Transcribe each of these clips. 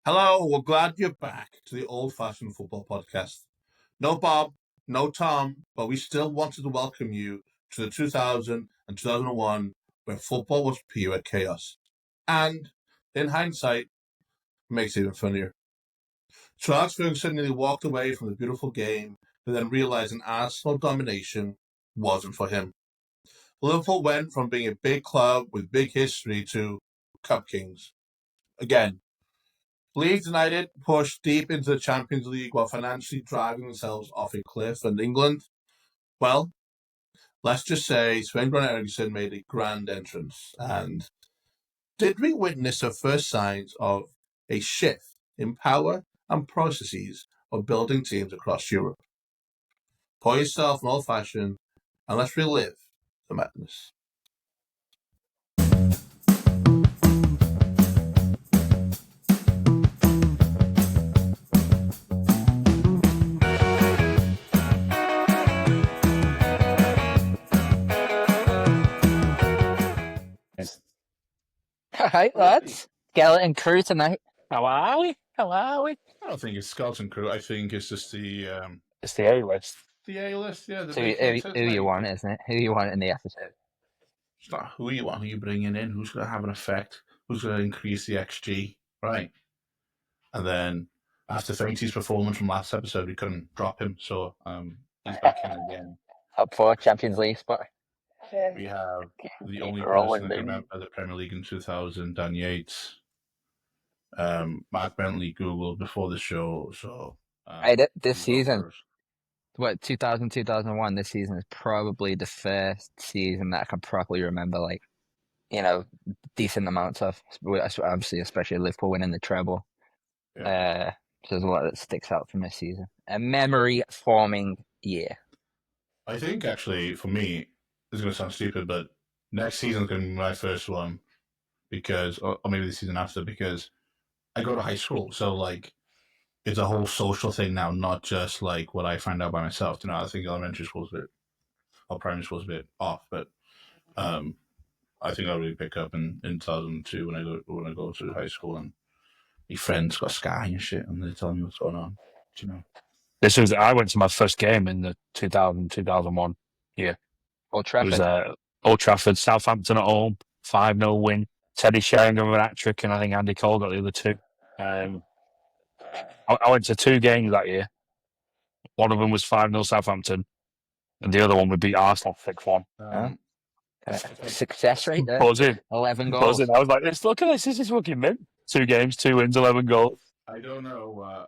Hello, we're glad you're back to the Old Fashioned Football Podcast. No Bob, no Tom, but we still wanted to welcome you to the 2000 and 2001 where football was pure chaos. And, in hindsight, makes it even funnier. So Alex Ferguson nearly walked away from the beautiful game, but then realised an Arsenal domination wasn't for him. Liverpool went from being a big club with big history to Cup Kings. Again, Leeds United pushed deep into the Champions League while financially driving themselves off a cliff. And England, well, let's just say Sven-Göran Eriksson made a grand entrance. And did we witness the first signs of a shift in power and processes of building teams across Europe? Pour yourself an old-fashioned and let's relive the madness. All right, lads. Skeleton crew tonight. How are we? I don't think it's skeleton crew. I think it's just the It's the A-list. A-list. Yeah, the So big hitters, who you like- want, isn't it? Who you want in the episode? It's not who you want, who you bringing in, who's going to have an effect, who's going to increase the XG, right? And then after Fainty's performance from last episode, we couldn't drop him, so he's back in again. Up for Champions League spot. We have the only rolling, person that can remember the Premier League in 2000, Dan Yates. Mark Bentley Googled before the show, so... This season, 2000, 2001, this season is probably the first season that I can properly remember, decent amounts of. Obviously, especially Liverpool winning the treble. Yeah. So there's a lot that sticks out from this season. A memory-forming year. I think, actually, for me, this is going to sound stupid, but next season's going to be my first one, because, or maybe the season after, because I go to high school, so, it's a whole social thing now, not just, what I find out by myself. I think elementary school's a bit, or primary school's a bit off, but I think I'll really pick up in 2002 when I go to high school, and my friends got Sky and shit, and they're telling me what's going on, I went to my first game in the 2000, 2001 year. Old Trafford. It was Old Trafford, Southampton at home, 5-0 win. Teddy Sheringham with an hat-trick, and I think Andy Cole got the other two. I went to two games that year. One of them was 5-0 Southampton, and the other one would beat Arsenal 6-1. Success rate there. Buzzing. 11 goals. Buzzing. I was like, look at this is fucking mint. 2 games, 2 wins, 11 goals. I don't know.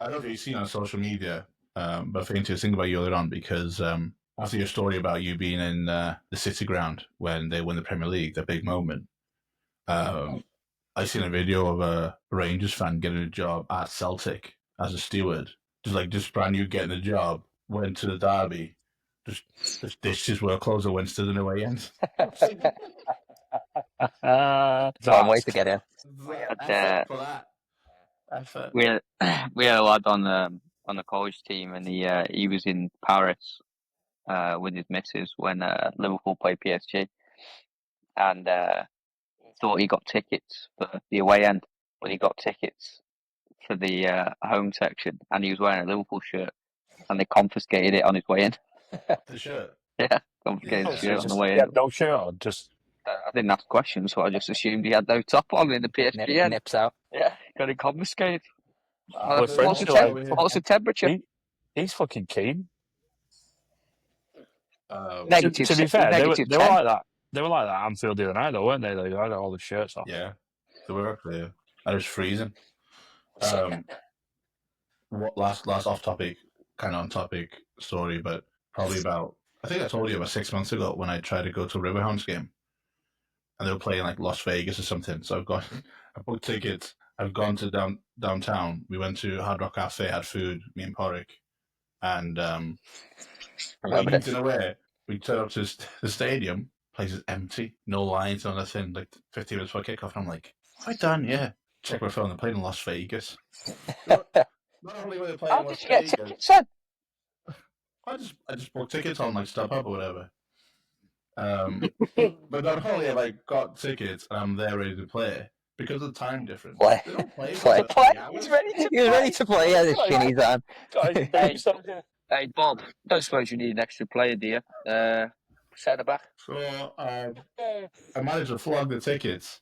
I don't know if you've seen on social media, but I think to think about you earlier on, because after your story about you being in the City ground when they win the Premier League, the big moment, I seen a video of a Rangers fan getting a job at Celtic as a steward, just brand new getting a job, went to the derby, just ditched his work clothes and went to the away end. Long way to get in. We had a lad on the college team, and he was in Paris with his missus when Liverpool played PSG, and thought he got tickets for the away end, but he got tickets for the home section, and he was wearing a Liverpool shirt, and they confiscated it on his way in. The shirt? Yeah, confiscated the shirt on the way in. in. No shirt on, just... I didn't ask questions, so I just assumed he had no top on in the PSG end. Nips out. Yeah, got it confiscated. What's the temperature? He's fucking keen. Negative. To be fair, they were 10. like that. They were like that at Anfield the other night, though, weren't they? They had all the shirts off. Yeah, they were clear. I was freezing. Last off topic, kind of on topic story, but probably about, I think I told you about 6 months ago when I tried to go to a Riverhounds game, and they were playing Las Vegas or something. So I booked tickets. I've gone to downtown. We went to Hard Rock Cafe, had food, me and Porrick, and waiting away. We turned up to the stadium. Place is empty, no lines on nothing. 15 minutes before kickoff, and I'm like, "Have I done? Yeah." Check my phone. They're playing in Las Vegas. Not only were they playing in Las Vegas. Tickets, son? I just booked tickets on StubHub or whatever. But not only have I got tickets and I'm there ready to play, because of the time difference. Play. They don't play. Play. for 3 hours. He's ready to He was ready to play. Yeah, the shinnies on. Hey, Bob, don't suppose you need an extra player, do you? Centre back. So I managed to flog the tickets,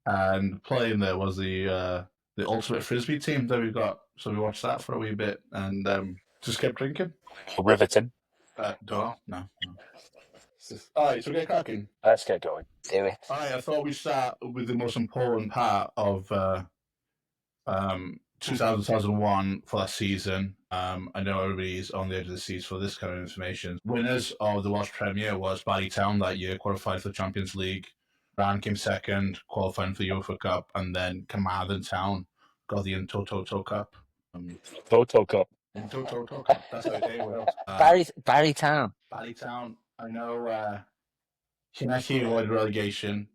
and playing there was the ultimate frisbee team that we got. So we watched that for a wee bit, and just kept drinking. Riveting. No. All right, so we get cracking. Let's get going. Do it. All right, I thought we'd start with the most important part of 2001 for that season. I know everybody's on the edge of the seats for this kind of information. Winners of the Welsh Premier was Town that year, qualified for the Champions League. Ran came second, qualifying for the UEFA Cup, and then Carmarthen Town got the Toto Cup. Toto Cup. Toto Cup. That's how they were. Barry Town. Town. I know. Llanelli avoided relegation.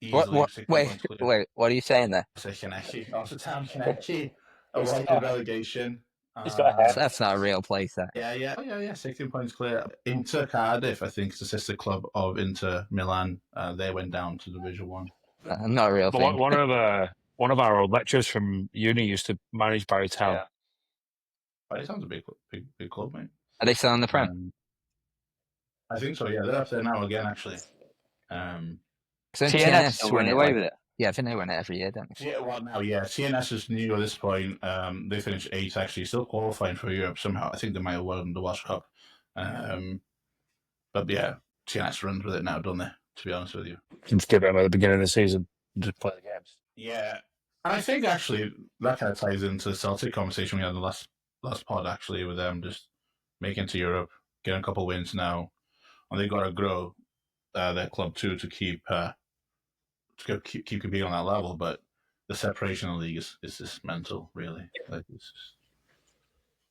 What? Wait. What are you saying there? I say Llanelli. Also, Town Llanelli avoided relegation. That's not a real place. That. Yeah. 16 points clear. Inter Cardiff, I think, is the sister club of Inter Milan. They went down to Division 1. Not a real thing. One of our old lecturers from uni used to manage Barry Town. Yeah. Barry Town's a big club, mate. Are they still on the front? I think so. Yeah, they're up there now again, actually. So TNS win away with it. Yeah, I think they win it every year, don't they? Yeah, well, now, yeah. TNS is new at this point. They finished 8th, actually, still qualifying for Europe somehow. I think they might have won the Welsh Cup. But yeah, TNS runs with it now, don't they? To be honest with you. Just give them at the beginning of the season and just play the games. Yeah. And I think, actually, that kind of ties into the Celtic conversation we had in the last pod, actually, with them just making it to Europe, getting a couple of wins now. And they've got to grow their club, too, to keep competing on that level, but the separation of the league is just mental, really. Like, it's just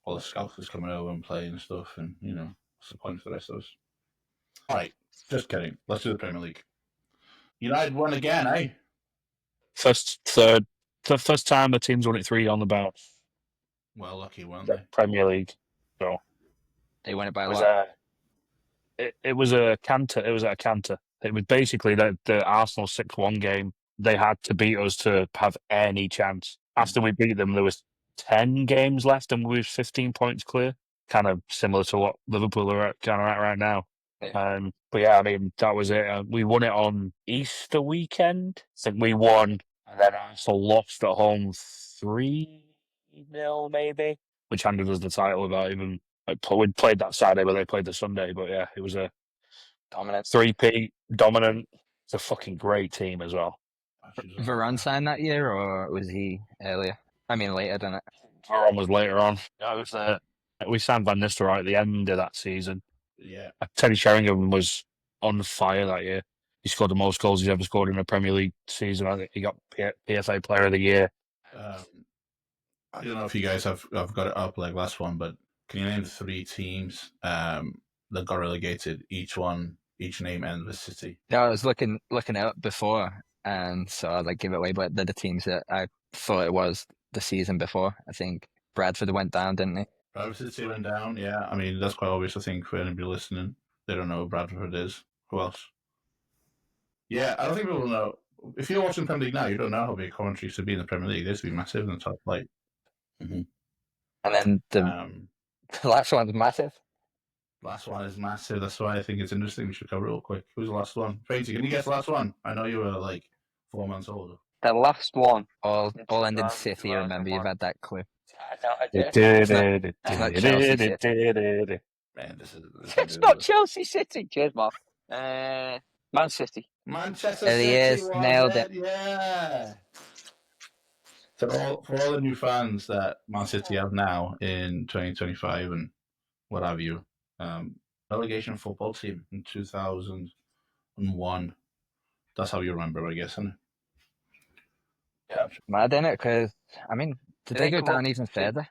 all the scouts is coming over and playing and stuff, and what's the point for the rest of us? All right, just kidding. Let's do the Premier League. United won again, eh? First time the team's won it 3 on the bounce. Well, lucky, weren't they? Premier League. So they won it by a lot. It was a canter. It was at a canter. It was basically the Arsenal 6-1 game. They had to beat us to have any chance. After we beat them, there was 10 games left and we were 15 points clear. Kind of similar to what Liverpool are at right now. Yeah. But yeah, I mean, that was it. We won it on Easter weekend. I think we won, and then Arsenal lost at home 3-0 maybe, which handed us the title without even... we played that Saturday, but they played the Sunday. But yeah, it was a dominant 3P, dominant. It's a fucking great team as well. Varane signed that year, or was he earlier? I mean, later, didn't it? Varane was later on. Yeah, it was. We signed Van Nistelrooy at the end of that season. Yeah. Teddy Sheringham was on fire that year. He scored the most goals he's ever scored in a Premier League season. I think he got PFA Player of the Year. I don't know if you guys have got it up like last one, but can you name 3 teams that got relegated? Each name ends with City. No, I was looking out before, and so I'd give it away, but they're the teams that I thought it was the season before. I think Bradford went down, didn't they? Bradford City went down, yeah. I mean, that's quite obvious, I think, for anybody listening. They don't know who Bradford is. Who else? Yeah, I don't think people know. If you're watching Premier League now, you don't know how big commentary used to be in the Premier League. They used to be massive in the top flight. Mm-hmm. And then the last one's massive. Last one is massive. That's why I think it's interesting. We should cover it real quick. Who's the last one? Tracy, can you guess the last one? I know you were 4 months older. The last one. All ended City. Remember, you've had that clip. Man, It's not Chelsea City. Cheers, Mark. Man City. Manchester There he City is. Nailed it. Yeah. For all the new fans that Man City have now in 2025 and what have you, relegation football team in 2001. That's how you remember, I guess, isn't it? Yeah. Mad, innit? Because, I mean, did they go down even further?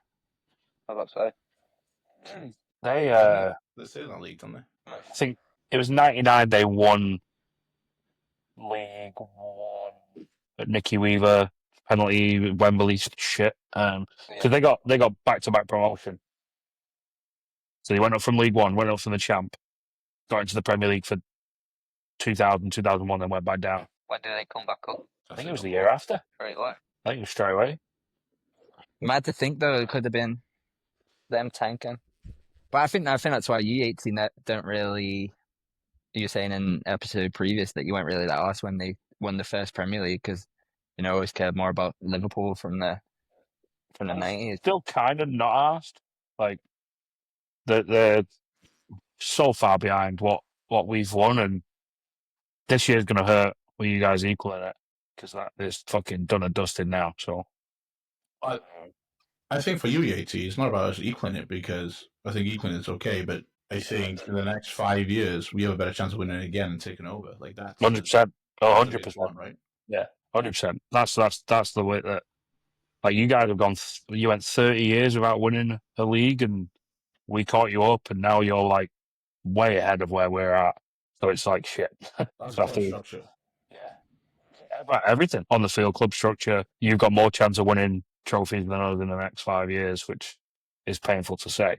I was about to say. They're still in the league, don't they? I think it was 99 they won League One. But Nicky Weaver, penalty, Wembley shit. Because they got back-to-back promotion. So they went up from League One, went up from the champ, got into the Premier League for 2000, 2001, then went back down. When did they come back up? I think it was the year after. Straight away. I think it was straight away. Mad to think though, it could have been them tanking. But I think that's why you 18 that don't really. You were saying in episode previous that you weren't really that arsed when they won the first Premier League because always cared more about Liverpool from the 90s. Still kind of not asked. Like they're so far behind what we've won, and this year's gonna hurt with you guys equaling it because that is fucking done and dusted now. So I think for you, Yeti, it's not about us equaling it because I think equaling it's okay, but I think in the next 5 years we have a better chance of winning it again and taking over. Like that. 100%, 100%, right? yeah, 100%. That's the way that. Like you guys have gone, you went 30 years without winning a league, and we caught you up, and now you're like way ahead of where we're at. So it's like shit. That's So the structure. Yeah, about everything on the field, club structure. You've got more chance of winning trophies than us in the next 5 years, which is painful to say.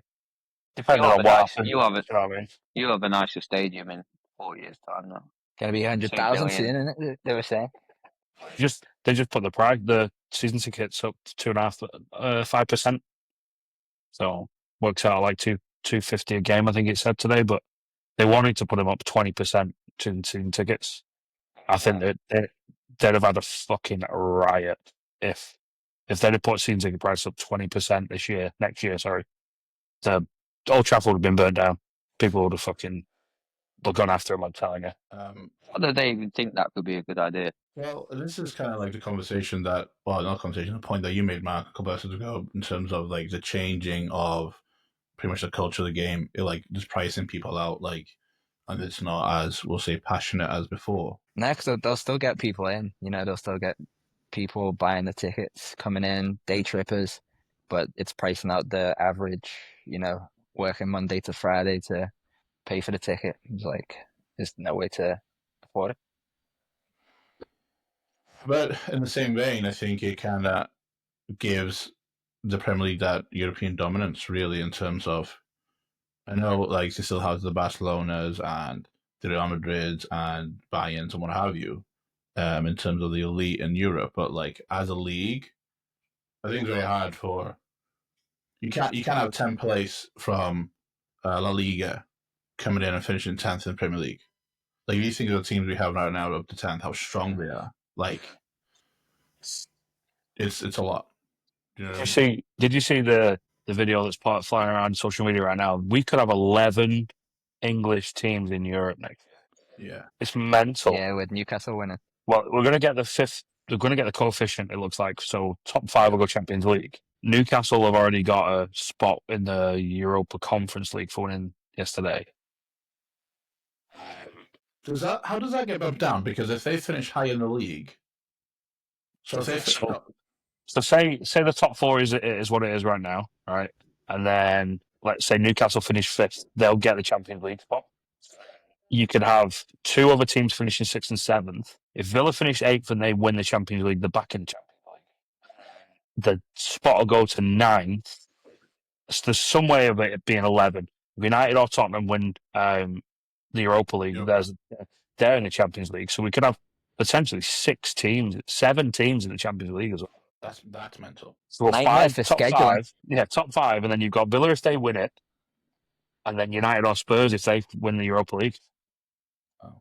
Depending on what happens, you know what I mean? You have a nicer stadium in 4 years' time now. Gonna be 100,000 soon, isn't it? They were saying. They just put the season tickets up to 2.5%, 5%. So works out like $250 a game, I think it said today. But they wanted to put them up 20% to season tickets. I think that they'd have had a fucking riot if they'd have put season ticket price up 20% next year. Sorry, the Old Trafford would have been burnt down. People would have fucking gone after them. I'm telling you. How do they even think that could be a good idea? Well, this is kind of like the conversation that, well, not conversation, the point that you made, Mark, a couple episodes ago, in terms of like the changing of pretty much the culture of the game, like just pricing people out, like, and it's not as, we'll say, passionate as before. Next, they'll still get people in. They'll still get people buying the tickets, coming in, day trippers, but it's pricing out the average, working Monday to Friday to pay for the ticket. It's like, there's no way to afford it. But in the same vein, I think it kind of gives the Premier League that European dominance, really, in terms of, I know, like, it still has the Barcelonas and the Real Madrids and Bayerns and what have you, in terms of the elite in Europe. But, like, as a league, I think it's very hard for, you can't have 10th place from La Liga coming in and finishing 10th in the Premier League. Like, if you think of the teams we have right now up to 10th, how strong they are. Like, it's a lot. You know Did you see the video that's flying around social media right now? We could have 11 English teams in Europe next year. Yeah, it's mental. Yeah, with Newcastle winning. Well, we're going to get the fifth. We're going to get the coefficient. It looks like so. Top 5 will go Champions League. Newcastle have already got a spot in the Europa Conference League for winning yesterday. How does that get bumped down? Because if they finish high in the league, so say the top 4 is what it is right now, right? And then let's say Newcastle finish 5th, they'll get the Champions League spot. You could have 2 other teams finishing 6th and 7th. If Villa finish 8th and they win the Champions League, they're back in the Champions League. The spot will go to 9th. So there's some way of it being 11. If United or Tottenham win the Europa League, they're in the Champions League. So we could have potentially 7 teams in the Champions League as well. That's mental. So top 5. Yeah, top 5, and then you've got Villa if they win it, and then United or Spurs if they win the Europa League. Oh.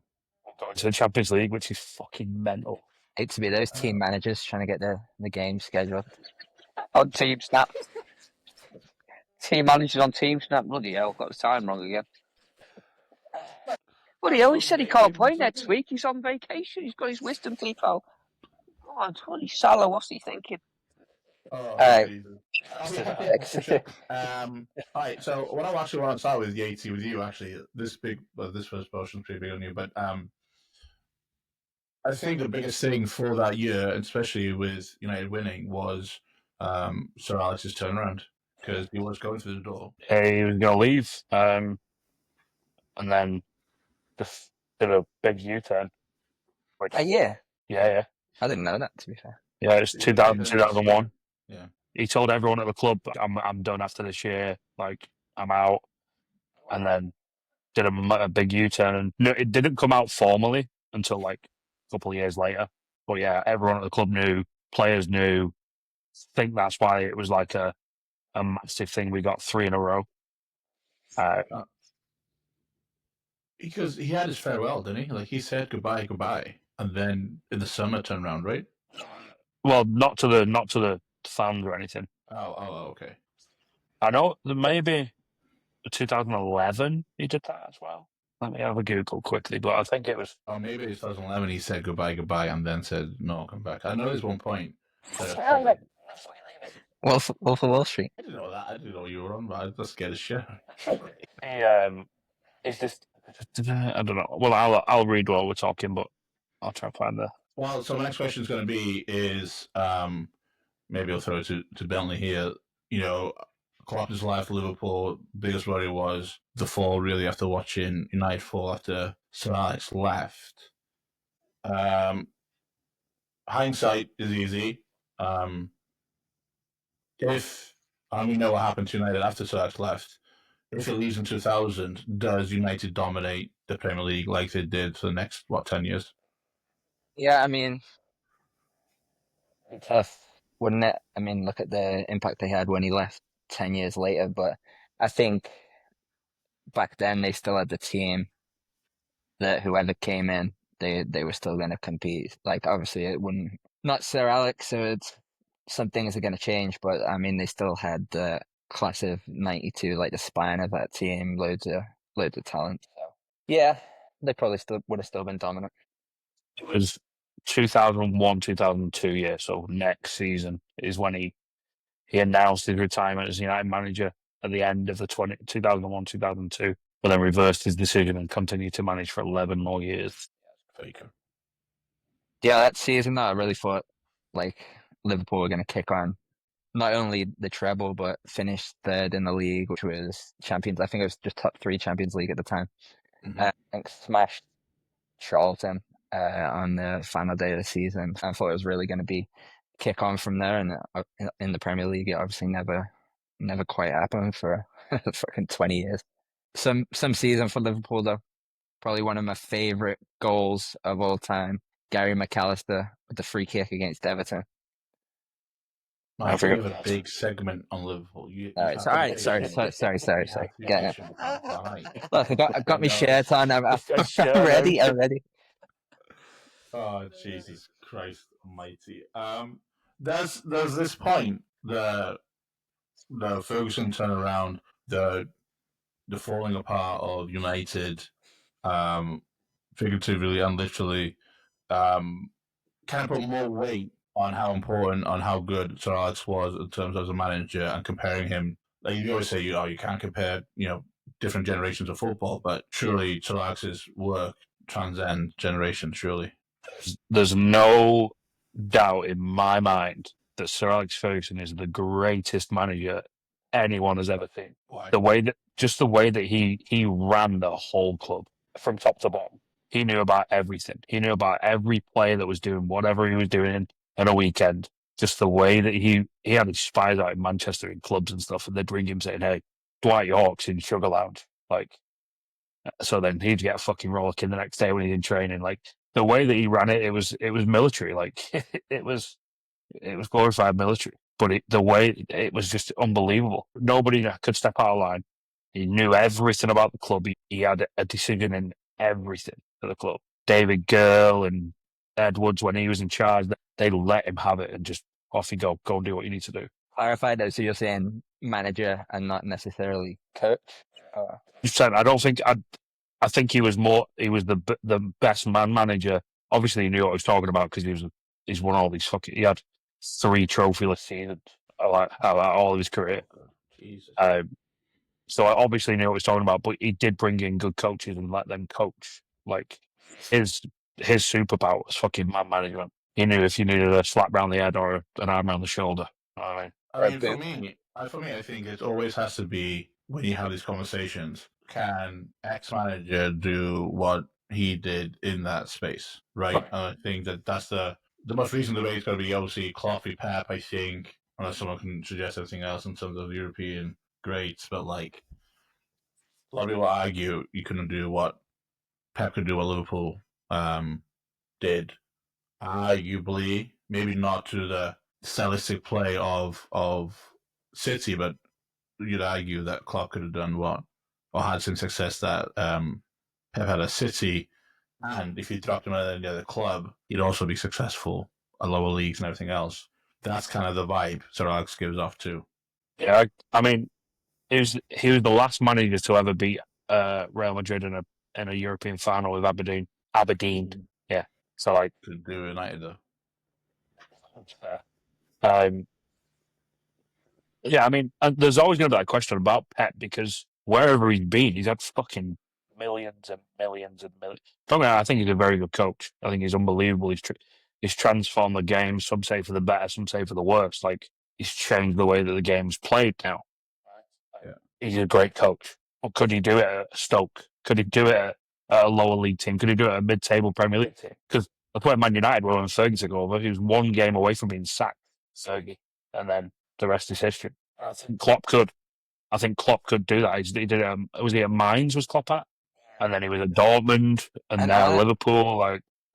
Going to the Champions League, which is fucking mental. Hate to be those team managers trying to get the game scheduled. On Team Snap. Team managers on Team Snap. Bloody hell, got the time wrong again. Bloody hell, he said he can't play next week. He's on vacation. He's got his wisdom teeth out. Oh, Tony Salah, what's he thinking? Oh, Jesus. all right, so what I actually want to start with, Yeti, with you, actually, this first portion is pretty big on you, but I think the biggest thing for that year, especially with United winning, was Sir Alex's turnaround, because he was going through the door. He was going to leave, and then just did a big U-turn. Yeah. Yeah. I didn't know that, to be fair. Yeah, it's 2001. Yeah. He told everyone at the club, I'm done after this year. Like, I'm out. And then did a big U-turn. And no, it didn't come out formally until like couple of years later. But yeah, everyone at the club knew, players knew. I think that's why it was like a massive thing. We got 3 in a row. Because he had his farewell, didn't he? Like he said goodbye, and then in the summer turned around, right? Well, not to the fans or anything. Oh, okay. I know that maybe 2011 he did that as well. Let me have a Google quickly, but I think it was. Oh, maybe it's 2011. He said goodbye, and then said no, I'll come back. I know there's one point. Wolf of Wall Street. I didn't know that. I didn't know you were on, but I was just scared as shit. Is this? I don't know. Well, I'll read while we're talking, but I'll try to find the. Well, so my next question is going to be maybe I'll throw it to Bentley here. You know, Klopp's life, Liverpool, biggest worry was the fall really after watching United fall after Sir Alex left. Hindsight is easy. If we know what happened to United after Sir Alex left, if it leaves in 2000, does United dominate the Premier League like they did for the next 10 years? Yeah, I mean, tough, wouldn't it? I mean, look at the impact they had when he left 10 years later. But I think back then they still had the team that whoever came in, they were still going to compete. Like, obviously, it wouldn't, not Sir Alex, so some things are going to change. But I mean, they still had the class of '92, like the spine of that team, loads of talent. So yeah, they probably would have still been dominant. It was 2001, 2002 year. So next season is when he announced his retirement as United manager at the end of the 2001, 2002, but then reversed his decision and continued to manage for 11 more years. Faker. Yeah, that season, I really thought like Liverpool were going to kick on not only the treble, but finish third in the league, which was Champions. I think it was just top 3 Champions League at the time. Mm-hmm. I think smashed Charlton on the final day of the season. I thought it was really going to be kick on from there, and in the Premier League, it obviously never quite happened for fucking 20 years. Some season for Liverpool though, probably one of my favorite goals of all time. Gary McAllister with the free kick against Everton. I think we have a big segment on Liverpool. All right, sorry. Get it. Look, I've got my No. shirt on. I'm ready. I'm ready. Oh, Jesus Christ Almighty! There's this point, the Ferguson turnaround, the falling apart of United, figuratively and literally, kind of put more weight on how important, on how good Sir Alex was in terms of as a manager, and comparing him. Like you always say, you can't compare, different generations of football, but surely Sir Alex's work transcends generations. Surely, there's no doubt in my mind that Sir Alex Ferguson is the greatest manager anyone has ever seen. Why? The way that he ran the whole club from top to bottom. He knew about everything. He knew about every player that was doing whatever he was doing in a weekend. Just the way that he had his spies out in Manchester in clubs and stuff, and they'd ring him saying, "Hey, Dwight York's in Sugar Lounge." Like, so then he'd get a fucking rollicking the next day when he's in training. Like the way that he ran it, it was military. Like it was glorified military. But the way it was just unbelievable. Nobody could step out of line. He knew everything about the club. He had a decision in everything at the club. David Girl and Edwards, when he was in charge, they let him have it and just off you go and do what you need to do. Clarify that, so you're saying manager and not necessarily coach? I don't think I think he was the best man manager. Obviously, he knew what he was talking about because he's won all these he had 3 trophyless seasons like all of his career. Jesus. So I obviously knew what he was talking about, but he did bring in good coaches and let them coach. Like his superpower was fucking man management. He knew if you needed a slap round the head or an arm around the shoulder. I mean, for me, I think it always has to be when you have these conversations. Can X manager do what he did in that space, right? And I think that's the most recent debate is going to be obviously Klopp, Pep. I think, unless someone can suggest anything else in terms of European greats, but like a lot of people argue you couldn't do what Pep could do, what Liverpool did arguably, maybe not to the stylistic play of City, but you'd argue that Klopp could have done what, or had some success that Pep had at City, and if you dropped him at any other club, he'd also be successful at lower leagues and everything else. That's kind of the vibe Sir Alex gives off too. Yeah, I mean, he was the last manager to ever beat Real Madrid in a European final with Aberdeen. Yeah. So like, Could do United though. Yeah, I mean, and there's always going to be that question about Pep because wherever he's been, he's had fucking millions and millions and millions. I think he's a very good coach. I think he's unbelievable. He's transformed the game. Some say for the better, some say for the worse. Like he's changed the way that the game's played now. Yeah. He's a great coach. Or could he do it at Stoke? Could he do it at a lower league team? Could he do it at a mid-table Premier League team? Because that's where Man United were when Fergie took over. He was one game away from being sacked, Fergie, and then the rest is history. I think Klopp could. I think Klopp could do that. He did it. Was he at Mainz? Was Klopp at? And then he was at Dortmund, and now Liverpool.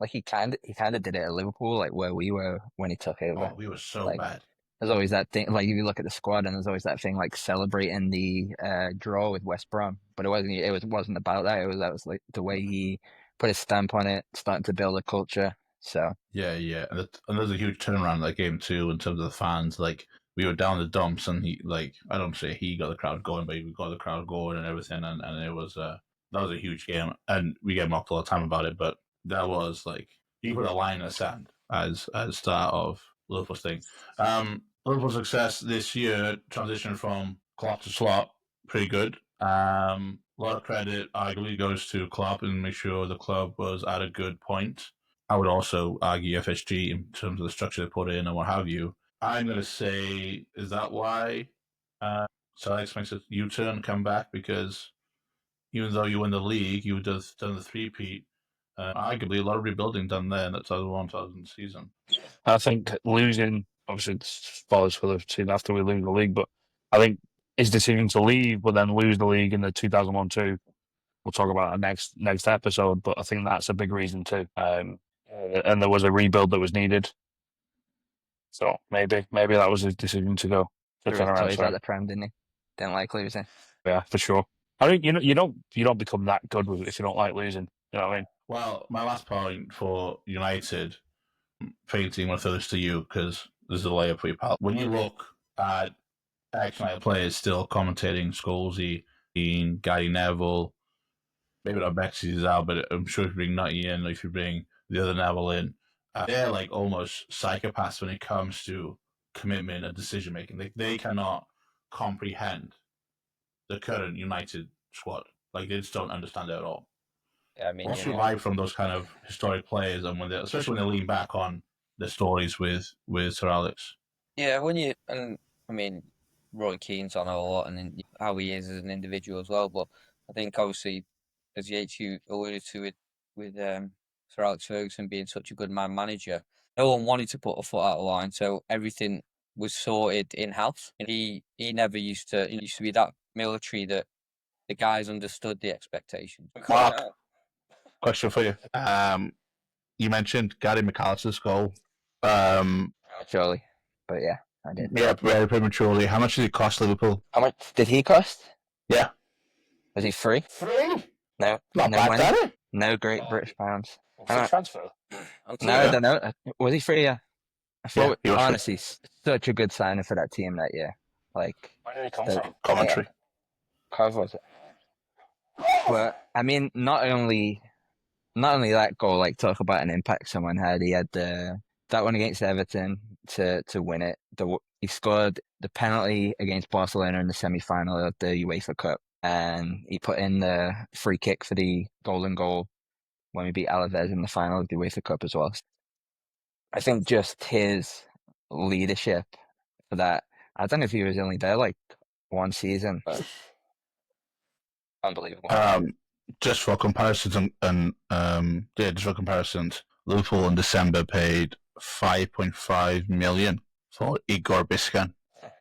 Like he kind of did it at Liverpool, like where we were when he took over. Oh, we were so bad. There's always that thing, like if you look at the squad, and there's always that thing like celebrating the draw with West Brom, but it wasn't about that. That was like the way he put his stamp on it, starting to build a culture. So yeah, and there's a huge turnaround in that game too in terms of the fans. Like we were down the dumps, and I don't say he got the crowd going, but he got the crowd going and everything, and it was that was a huge game, and we get mocked all the time about it, but that was like he put a line in the sand as start of Liverpool's thing. Liverpool's success this year transition from Klopp to Slot, pretty good. A lot of credit arguably goes to Klopp and make sure the club was at a good point. I would also argue FSG in terms of the structure they put in and what have you. I'm going to say, is that why Sir Alex makes a U-turn, come back? Because even though you win the league, you would have done the three-peat. Arguably, a lot of rebuilding done there in that 2001-2000 season. I think losing, obviously, it's spoilers for the team after we lose the league, but I think his decision to leave, but then lose the league in the 2001-2, we'll talk about it next episode, but I think that's a big reason too. And there was a rebuild that was needed. So maybe that was his decision to go. He was toys at the Prem, didn't he? Didn't like losing. Yeah, for sure. I think you don't become that good with it if you don't like losing. You know what I mean? Well, my last point for United, painting one of those to you because there's a layup for you, pal. When you look at ex-United players still commentating, Scholesy, Gary Neville, maybe not Bexy's out, but I'm sure if you bring Nutty in, or if you bring the other Neville in, they're like almost psychopaths when it comes to commitment and decision making. They cannot comprehend the current United squad. Like they just don't understand it at all. Yeah, I mean, what's your vibe from those kind of historic players, and especially when they lean back on their stories with Sir Alex? Yeah, I mean, Roy Keane's on a lot, and how he is as an individual as well. But I think obviously, as you alluded to it with Sir Alex Ferguson being such a good manager, no one wanted to put a foot out of line, so everything was sorted in house. And he never used to. It used to be that military that the guys understood the expectations. Mark, question for you. You mentioned Gary McAllister's goal. Surely, but yeah, I did. Yeah, very prematurely. How much did it cost Liverpool? How much did he cost? Yeah. Was he free? Free? No. Not no bad, money. that? No great British pounds. Transfer? No, I don't know. Was he free? Yeah. I thought, he was honestly, such a good signing for that team that year. Like, where did he come from? Commentary. Was it? But I mean, not only that goal. Like, talk about an impact someone had. He had that one against Everton to win it. He scored the penalty against Barcelona in the semi-final of the UEFA Cup, and he put in the free kick for the golden goal when we beat Alaves in the final of the UEFA Cup as well. I think just his leadership for that. I don't know if he was only there like one season, but unbelievable. Just for comparisons, Liverpool in December paid 5.5 million for Igor Biscan.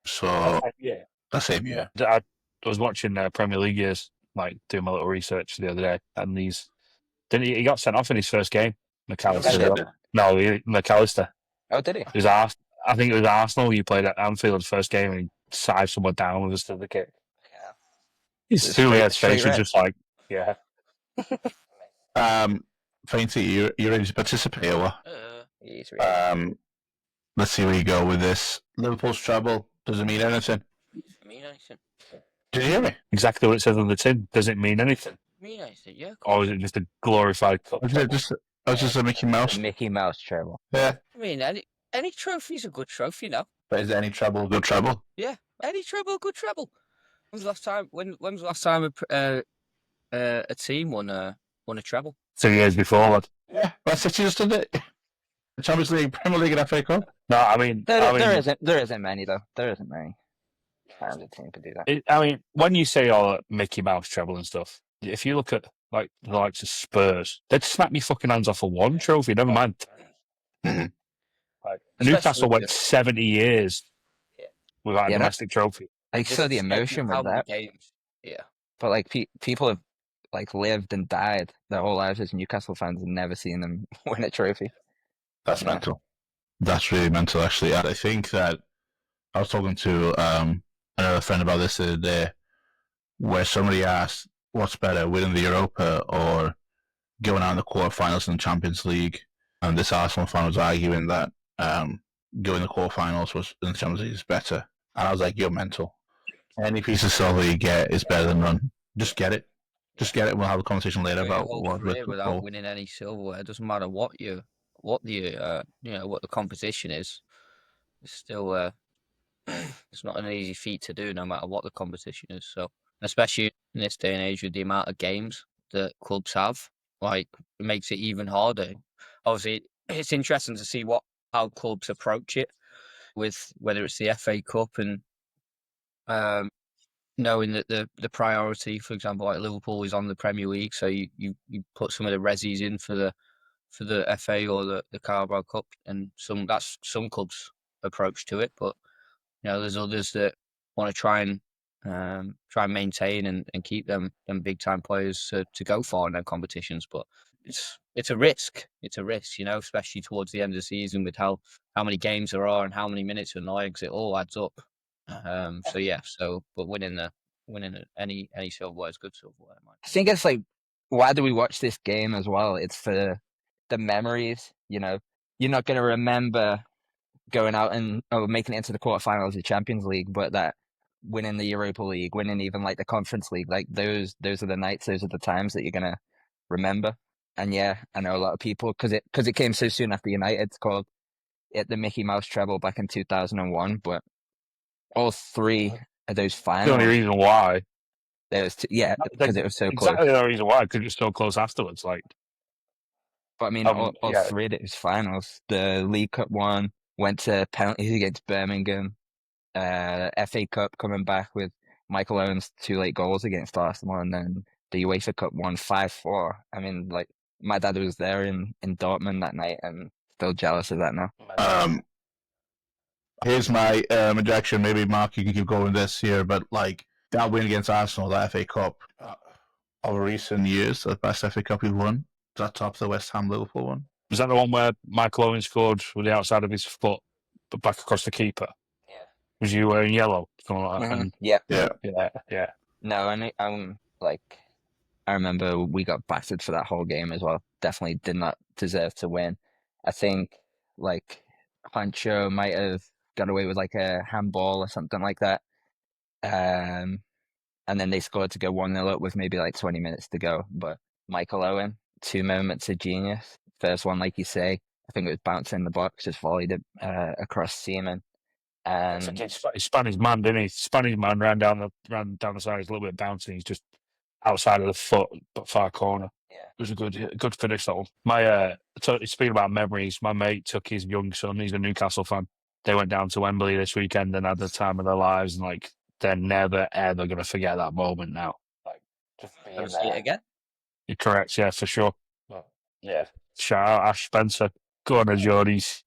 So yeah, that's him. Yeah, I was watching Premier League years, like doing my little research the other day, and he got sent off in his first game. McAllister. No, McAllister. Oh, did he? It was I think it was Arsenal. You played at Anfield's first game and he sized someone down with a silver kick. Yeah. His It's two straight face was red. just like, yeah. Fainty, you ready to participate or what? He's really Let's see where you go with this. Liverpool's treble doesn't mean anything. Mean anything? Did you hear me? Exactly what it says on the tin. Does it mean anything? Mean anything? Yeah. Of Or course. is it just a glorified cup? Was it just a Mickey Mouse? Mickey Mouse treble. Yeah. I mean, any trophy's a good trophy now. But is any treble a good treble? Yeah, any treble, a good treble. When's the last time? When's the last time a team won a treble? 2 years before, lad. Yeah. Well, City just did it. The Champions League, Premier League, and FA Cup. No, I mean, There isn't many though. There isn't many times a team could do that. I mean, when you say all that Mickey Mouse treble and stuff, if you look at like the likes of Spurs, they'd snap your fucking hands off for one trophy. Never mind. Mhm. Like, Especially Newcastle went with- 70 years Yeah. without a Yeah, domestic trophy. I saw the emotion How with many that, games? Yeah. but like people have like lived and died their whole lives as Newcastle fans and never seen them win a trophy. That's Yeah. mental. That's really mental, actually. I think that I was talking to another friend about this the other day, where somebody asked, what's better, winning the Europa or going out in the quarterfinals in the Champions League? And this Arsenal fan was arguing that going the quarterfinals was in the Champions League is better. And I was like, you're mental. Any piece of silver you get is better than none. Just get it. Just get it. We'll have a conversation later Go your about whole what career without winning any silverware. It doesn't matter what the competition is. It's still it's not an easy feat to do, no matter what the competition is. So, especially in this day and age with the amount of games that clubs have, like it makes it even harder. Obviously, it's interesting to see how clubs approach it, with whether it's the FA Cup and knowing that the priority, for example, like Liverpool is on the Premier League, so you put some of the resis in for the FA or the Carabao Cup, and that's some clubs' approach to it. But there's others that want to try and maintain and keep them big time players to go far in their competitions. But it's a risk. It's a risk, especially towards the end of the season with how many games there are and how many minutes and legs, it all adds up. But winning any silverware is good silverware. I think it's like, why do we watch this game as well? It's for the memories, You're not going to remember going out and making it into the quarterfinals of the Champions League, but that winning the Europa League, winning even like the Conference League, like those are the nights, those are the times that you're going to remember. And yeah, I know a lot of people, because it came so soon after United, called it the Mickey Mouse treble back in 2001, but all three of those The finals, only reason why. because it was so Exactly close. the only reason why, because it's so close afterwards. Like, But I mean, all three of those finals, the League Cup one went to penalties against Birmingham, FA Cup coming back with Michael Owen's 2 late goals against Arsenal, and then the UEFA Cup won 5-4. I mean, like, my dad was there in Dortmund that night, and still jealous of that now. Here's my objection. Maybe Mark, you can keep going with this here, but like that win against Arsenal, that FA Cup, over recent years, the best FA Cup we've won. Does that top the West Ham Liverpool one? was that the one where Michael Owen scored with the outside of his foot, but back across the keeper? Yeah. Was you wearing yellow? Something like that? And, Yeah. yeah. No, and I remember we got battered for that whole game as well. Definitely did not deserve to win. I think like Pancho might have got away with like a handball or something like that. And then they scored to go 1-0 up with maybe like 20 minutes to go. But Michael Owen, 2 moments of genius. First one, like you say, I think it was bouncing in the box, just volleyed it across Seaman. And He spun his man, didn't he? Spun his man, ran down the side. He's a little bit bouncing. He's just outside of the foot, but far corner. yeah, It was a good finish, that one. My speaking about memories, my mate took his young son. He's a Newcastle fan. They went down to Wembley this weekend and had the time of their lives, and like they're never ever gonna forget that moment now. Like, just being Ever see it there. again? You're correct, yeah, for sure. Yeah. Shout out Ash Spencer. Go on, Geordies.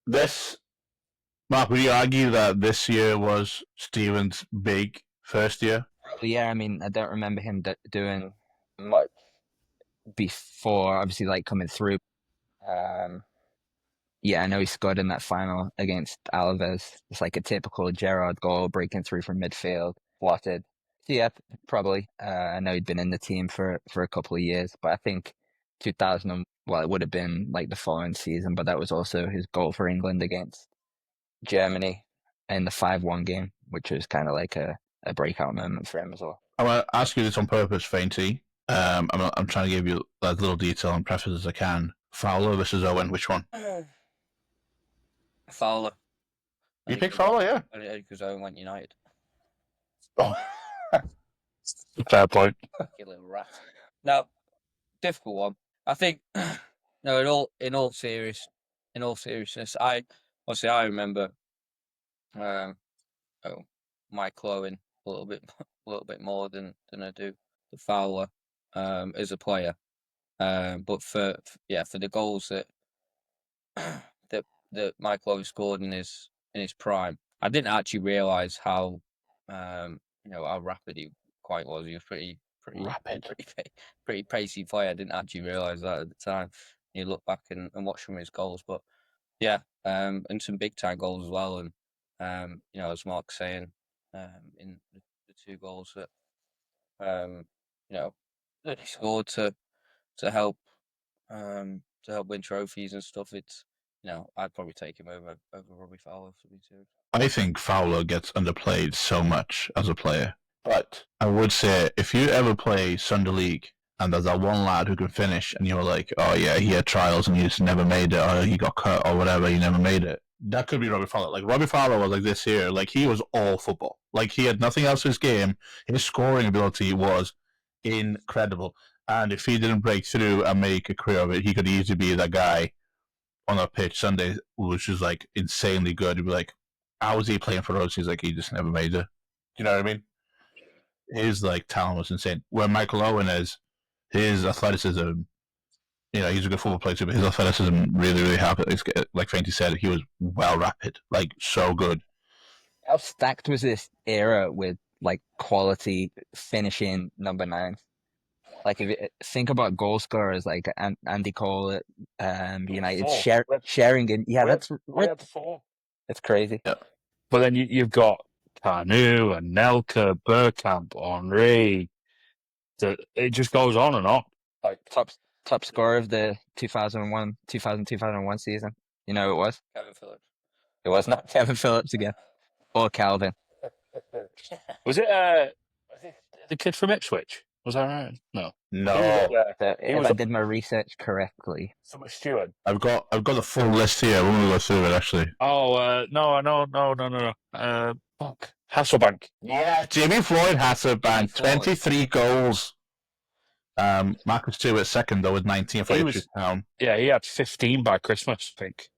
This, Mark, would you argue that this year was Steven's big first year? yeah. I mean, I don't remember him doing much before, obviously, like coming through. Yeah, I know he scored in that final against Alaves. It's like a typical Gerrard goal, breaking through from midfield, slotted. So yeah, probably. I know he'd been in the team for a couple of years, but I think 2000, well, it would have been like the following season, but that was also his goal for England against Germany in the 5-1 game, which was kind of like a breakout moment for him as well. I want to ask you this on purpose, Fainty. I'm trying to give you as little detail and preface as I can. Fowler versus Owen, which one? Fowler. You pick Fowler, yeah? Because Owen went United. Oh. Fair point. You little rat. No, difficult one. I think. No, in all seriousness, I remember, Mike Owen a little bit more than I do the Fowler, as a player. But for the goals that that Mike Owen scored in his prime, I didn't actually realise how how rapid he quite was. He was pretty Rapid. pretty pacey player. I didn't actually realise that at the time. You look back and watch some of his goals, but yeah, and some big time goals as well. And as Mark's saying, in the 2 goals that that he scored to help win trophies and stuff. It's I'd probably take him over Robbie Fowler, to be serious. I think Fowler gets underplayed so much as a player. But I would say if you ever play Sunday League and there's that one lad who can finish and you're like, oh yeah, he had trials and he just never made it, or he got cut or whatever, he never made it. That could be Robbie Fowler. Like Robbie Fowler was like this here. Like he was all football. Like he had nothing else in his game. His scoring ability was incredible. And if he didn't break through and make a career of it, he could easily be that guy on a pitch Sunday, which is like insanely good. He'd be like, how was he playing for us? He's like, he just never made it. You know what I mean? His like talent was insane. Where Michael Owen is, his athleticism, he's a good football player too, but his athleticism really, really happened. Like Fainty said, he was well rapid, like so good. How stacked was this era with like quality finishing number 9? Like if you think about goal scorers like Andy Cole at United, Sheringham, that's 4. It's crazy. Yeah. But then you've got Canu and Nelka, Bergkamp, Henry. It just goes on and on. Like top scorer of the 2001 season. You know who it was? Kevin Phillips. It was not Kevin Phillips again, or Calvin. Was it the kid from Ipswich? Was that right? No. If I did my research correctly. Somebody Stewart. I've got the full list here. I want to go through it actually. Oh no. Fuck. Hasselbank. Yeah, Jimmy Floyd Hasselbank, 23 goals. Marcus Stewart second though with 19 for Ipswich Town. Yeah, he had 15 by Christmas, I think.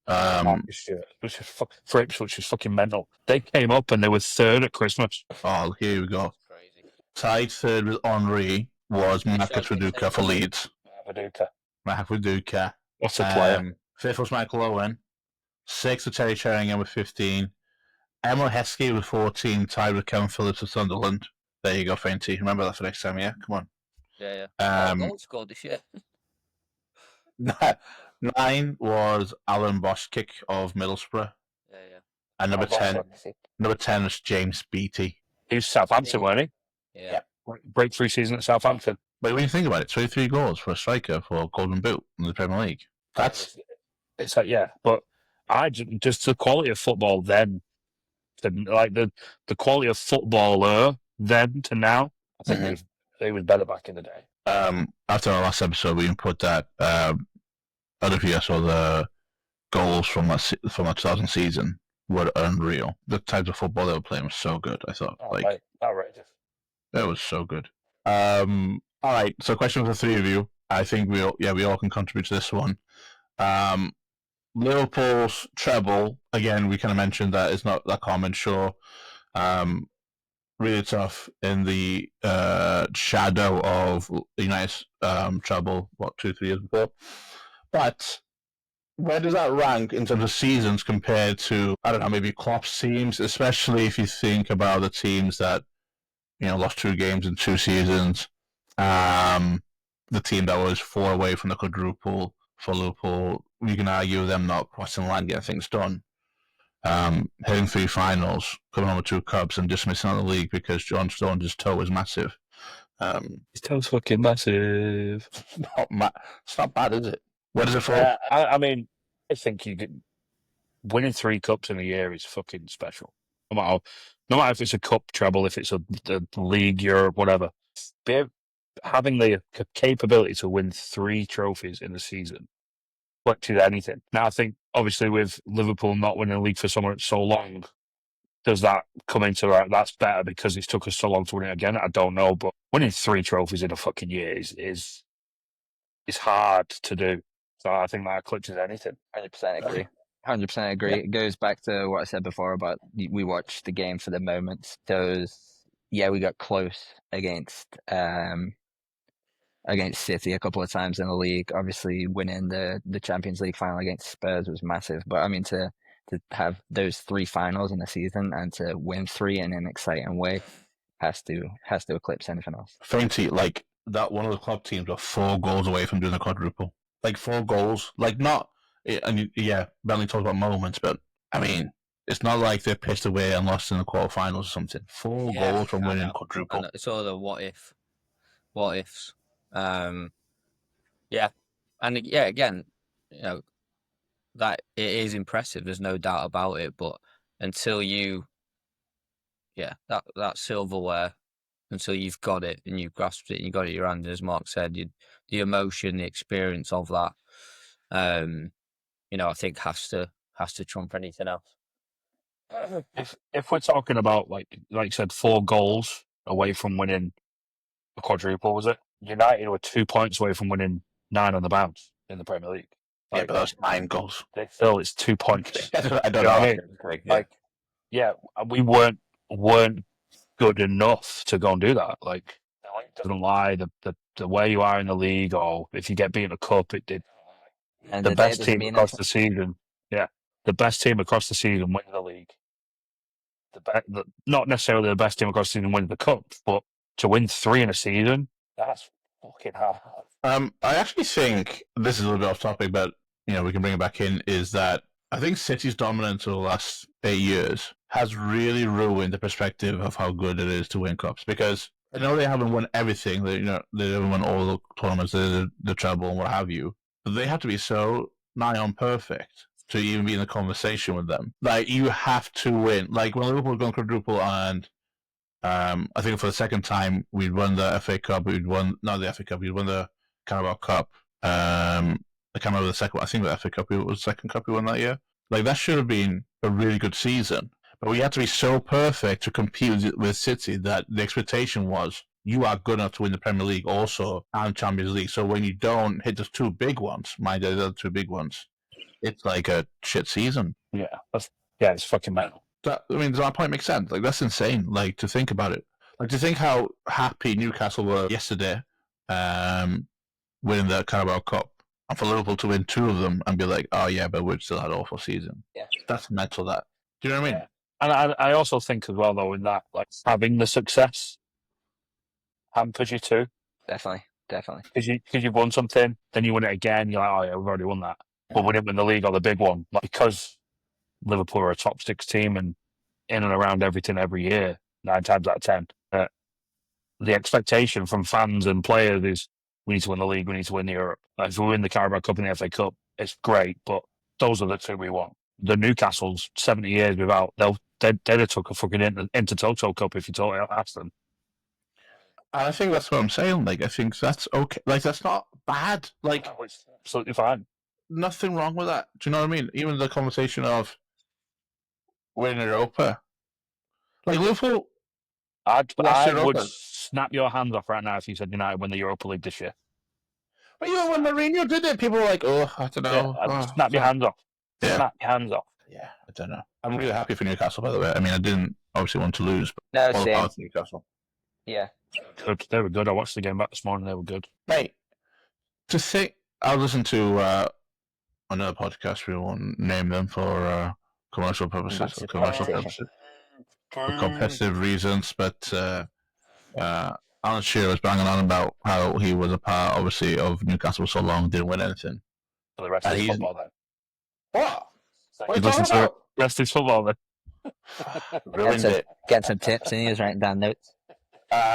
Marcus Stewart, which is for Ipswich, which is fucking mental. They came up and they were 3rd at Christmas. Oh, here we go. Tied 3rd with Henri was Marcus Viduka for Leeds. Viduka. What's a player? 5th was Michael Owen. 6th was Terry Sheringham with 15. Emil Heskey with 14, tied with Kevin Phillips of Sunderland. There you go, Fainty. Remember that for next time, yeah? Come on. Yeah. Goal scored this year. 9 was Alan Boschkick of Middlesbrough. Yeah. And number 10 was James Beattie. He was Southampton, wasn't he? Yeah. Breakthrough season at Southampton. But when you think about it, 23 goals for a striker for Golden Boot in the Premier League. It's like, yeah. But just the quality of football then, like the quality of footballer then to now, I think they was better back in the day. After our last episode, we put that other of you saw the goals from that 2000 season were unreal. The types of football they were playing was so good. I thought, outrageous. That was so good. All right. So, question for the 3 of you. I think we all can contribute to this one. Liverpool's treble again. We kind of mentioned that it's not that common. Sure. Really tough in the shadow of United's treble. 2-3 years before, but where does that rank in terms of seasons compared to, I don't know, maybe Klopp's teams, especially if you think about the teams that lost 2 games in 2 seasons. The team that was 4 away from the quadruple for Liverpool. We can argue them not crossing the line, getting things done. Hitting 3 finals, coming home with 2 cups, and just missing out on the league because John Stones' toe is massive. His toe's fucking massive. It's not bad, is it? What is it for? I mean, I think winning 3 cups in a year is fucking special. No matter if it's a cup treble, if it's a league, Europe, whatever. Having the capability to win 3 trophies in a season, which is anything. Now, I think obviously with Liverpool not winning the league for so long, does that come into that's better because it's took us so long to win it again? I don't know, but winning 3 trophies in a fucking year is hard to do. So I think that eclipses anything. 100% agree. 100% agree. It goes back to what I said before about we watched the game for the moments. We got close against City a couple of times in the league. Obviously, winning the Champions League final against Spurs was massive. But I mean, to have those 3 finals in a season and to win 3 in an exciting way has to eclipse anything else. Fainty, like that one of the club teams are 4 goals away from doing a quadruple. Like 4 goals. Like not, and yeah, Bentley talked about moments, but I mean, it's not like they're pissed away and lost in the quarterfinals or something. 4 goals from winning a quadruple. It's all the what ifs. And again, that it is impressive. There's no doubt about it. But until that silverware, until you've got it and you've grasped it and you got it in your hand, as Mark said, the emotion, the experience of that, I think has to trump anything else. If we're talking about like you said, 4 goals away from winning a quadruple, was it? United were 2 points away from winning 9 on the bounce in the Premier League. But that's 9 goals. Still, it's 2 points. I don't know. We weren't good enough to go and do that. Like, it doesn't lie. The way you are in the league, or if you get beaten a cup, it did. And the best team across the season, the best team across the season wins the league. Not necessarily the best team across the season wins the cup, but to win 3 in a season, that's fucking hard. I actually think this is a little bit off topic, but we can bring it back in. Is that I think City's dominance over the last 8 years has really ruined the perspective of how good it is to win cups. Because I know they haven't won everything. They haven't won all the tournaments, the treble and what have you. But they have to be so nigh on perfect to even be in the conversation with them. Like, you have to win. Like when Liverpool won quadruple, and I think for the second time we'd won the FA Cup. We'd won the Carabao Cup. I can't remember the second one. I think the FA Cup was the second cup we won that year. Like, that should have been a really good season. But we had to be so perfect to compete with City that the expectation was you are good enough to win the Premier League also and Champions League. So when you don't hit those 2 big ones, mind the other 2 big ones, it's like a shit season. Yeah, it's fucking mental. Does that point make sense? Like, that's insane. Like, to think about it. Like, to think how happy Newcastle were yesterday winning the Carabao Cup. And for Liverpool to win 2 of them and be like, oh yeah, but we've still had an awful season. Yeah. That's mental, that. Do you know what I mean? Yeah. And I also think as well, though, in that, like, having the success hampers you too. Definitely. Because you've won something, then you win it again, you're like, oh yeah, we've already won that. But we didn't win the league or the big one. Like, because Liverpool are a top 6 team and in and around everything every year, 9 times out of 10, the expectation from fans and players is, we need to win the league, we need to win the Europe. Like, if we win the Carabao Cup and the FA Cup, it's great, but those are the 2 we want. The Newcastle's 70 years without, they'd have took a fucking Intertoto Cup if you totally asked them. I think that's what I'm saying. Like, I think that's okay. Like, that's not bad. Like, no, it's absolutely fine. Nothing wrong with that. Do you know what I mean? Even the conversation of winning Europa. Like, Liverpool. I would snap your hands off right now if you said United win the Europa League this year. But even when Mourinho did it, people were like, oh, I don't know. Yeah, snap your hands off. Yeah. Snap your hands off. Yeah, I don't know. I'm really happy for Newcastle, by the way. I mean, I didn't obviously want to lose, but no, same. Newcastle. Yeah. Good. They were good. I watched the game back this morning. They were good. Mate, to think, I listened to another podcast. We won't name them for commercial purposes. For competitive reasons, but Alan Shearer was banging on about how he was a part, obviously, of Newcastle for so long, didn't win anything. for the rest of his he's- football then. What? So What are you you talking listen to about? the rest of his football then. Ruined it. Get some tips, and he was writing down notes.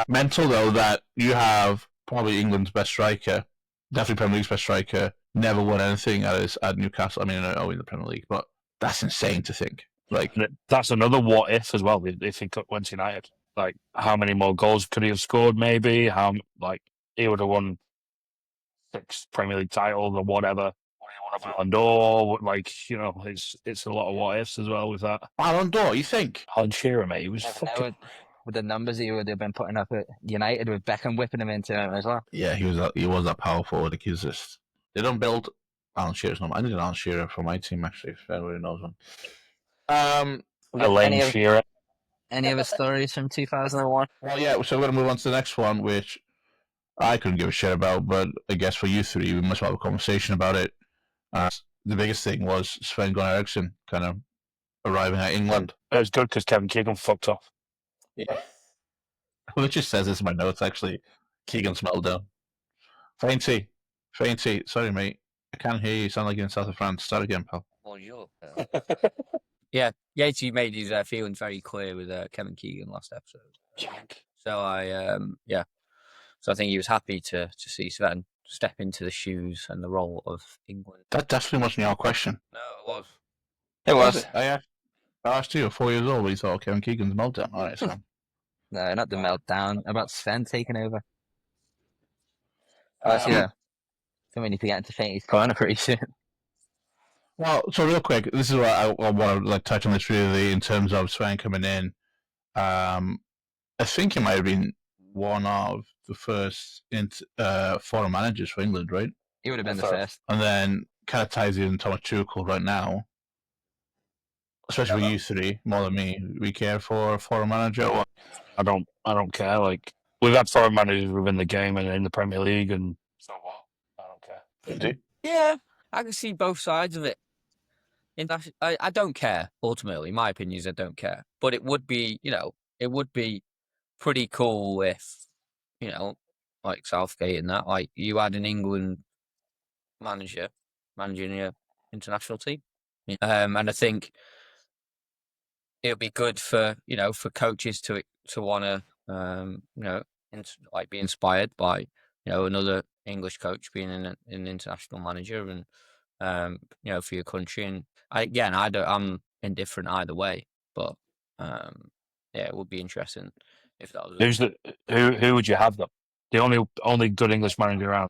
Mental though that you have probably England's best striker, definitely Premier League's best striker, never won anything at Newcastle. I mean, in the Premier League, but that's insane to think. Like, And that's another what if as well. If he went to United, like how many more goals could he have scored? Maybe how he would have won 6 Premier League titles or whatever. Would he won a Ballon d'Or? It's a lot of what ifs as well with that. Ballon d'Or, you think? Alan Shearer, mate, he was Never know fucking. with the numbers he would have been putting up at United with Beckham whipping him into it as well. Yeah, he was that powerful. Like, he's just, they don't build Alan Shearer's number. I need an Alan Shearer for my team actually. If anybody knows one. Elaine Shearer. Any other stories from 2001? Well, yeah. So we're gonna move on to the next one, which I couldn't give a shit about, but I guess for you three, we must have a conversation about it. The biggest thing was Sven-Gunnar Eriksson kind of arriving at England. It was good because Kevin Keegan fucked off. Yeah. Well, it just says this in my notes, actually. Keegan's meltdown. Fainty. Sorry, mate. I can't hear you. You sound like you're in south of France. Start again, pal. Bonjour. Yeah, Yatesy made his feelings very clear with Kevin Keegan last episode. So so I think he was happy to see Sven step into the shoes and the role of England. That definitely wasn't your question. No, it was. It was. I asked you at 4 years old what you thought of Kevin Keegan's meltdown. All right, so. No, not the meltdown. About Sven taking over. Um, So we need to get into Fainty's corner pretty soon. Well, so real quick, this is what I want to touch on this really in terms of Sven coming in. I think he might have been one of the first foreign managers for England, right? He would have been the first. And then kind of ties in Thomas Tuchel right now, especially with you three more than me. We care for a foreign manager. Or... I don't care. Like we've had foreign managers within the game and in the Premier League, and so what? I don't care. Yeah, I can see both sides of it. I don't care, ultimately. My opinion is I don't care. But it would be, pretty cool if, like Southgate and that, like you had an England manager managing your international team. And I think it would be good for, for coaches to want to, be inspired by, another English coach being an international manager and, for your country. And I'm indifferent either way, but it would be interesting if that was. Who would you have though? The only good English manager around.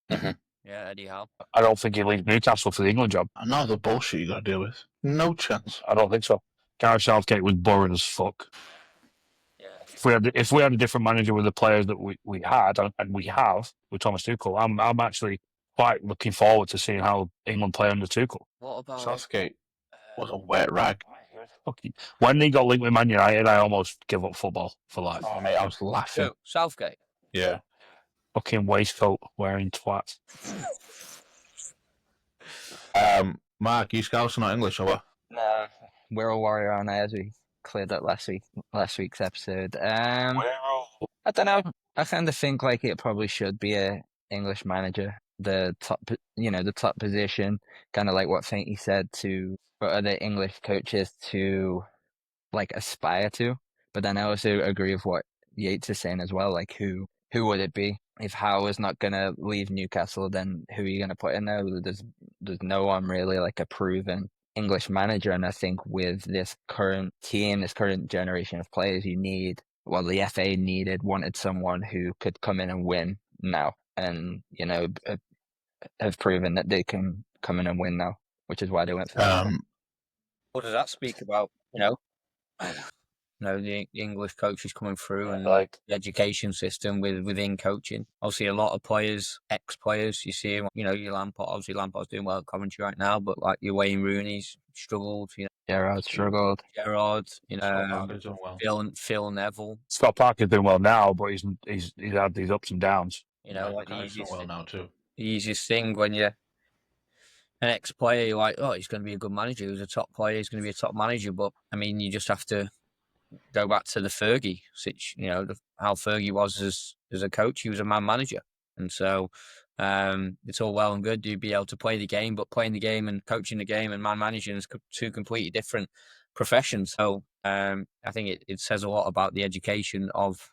Yeah, Eddie Howe. I don't think he leaves Newcastle for the England job. Another bullshit you got to deal with. No chance. I don't think so. Gareth Southgate was boring as fuck. Yeah. If we had a different manager with the players that we had and we have with Thomas Tuchel, I'm actually quite looking forward to seeing how England play under Tuchel. What about Southgate was a wet rag. When he got linked with Man United, I almost give up football for life. Oh mate, I was laughing. Southgate? Yeah. Fucking waistcoat wearing twat. Mark, you Scouse are not English, or what? No, we're a warrior on as we cleared up last week's episode. I don't know. I kind of think like it probably should be a English manager. The top position, kind of like what Fainty said, for other English coaches to like aspire to. But then I also agree with what Yates is saying as well. Like who would it be? If Howe is not gonna leave Newcastle, then who are you gonna put in there? There's no one really like a proven English manager, and I think with this current team, this current generation of players, the FA wanted someone who could come in and win now, and have proven that they can come in and win now, which is why they went for What does that speak about? The English coaches coming through and like the education system within coaching. Obviously, a lot of players, ex-players, you see him. Your Lampard. Obviously, Lampard's doing well at Coventry right now, but like your Wayne Rooney's struggled. Gerrard struggled. Gerrard. Doing well. Phil Neville. Scott Parker's doing well now, but he's had these ups and downs. Like the doing easiest, well now too. the easiest thing when you're an ex-player, you're like, oh, he's going to be a good manager. He's a top player. He's going to be a top manager. But I mean, you just have to go back to the Fergie, how Fergie was as a coach. He was a man manager, and so It's all well and good you'd be able to play the game, but playing the game and coaching the game and man managing is two completely different professions. So I think it says a lot about the education of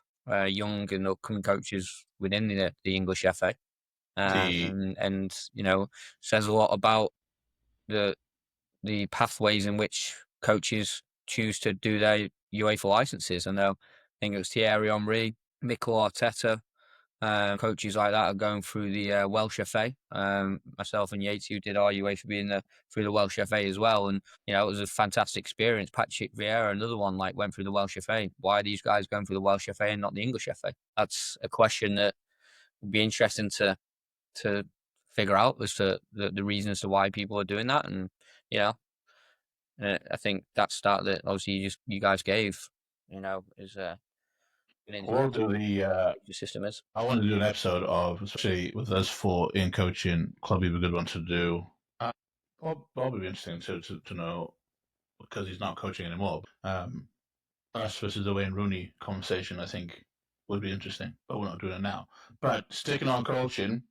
young and upcoming coaches within the English FA, and says a lot about the pathways in which coaches choose to do their UEFA licenses. I think it was Thierry Henry, Mikel Arteta, coaches like that are going through the Welsh FA. Myself and Yates, who did our UEFA through the Welsh FA as well, and it was a fantastic experience. Patrick Vieira, another one, went through the Welsh FA. Why are these guys going through the Welsh FA and not the English FA? That's a question that would be interesting to figure out as to the reasons to why people are doing that. And I think that start that obviously you guys gave, is We'll do the system is. I want to do an episode of, especially with us four in coaching, Clubby would be a good one to do. Bob would be interesting to know, because he's not coaching anymore. Us versus the Wayne Rooney conversation, I think, would be interesting, but we're not doing it now. But sticking on coaching,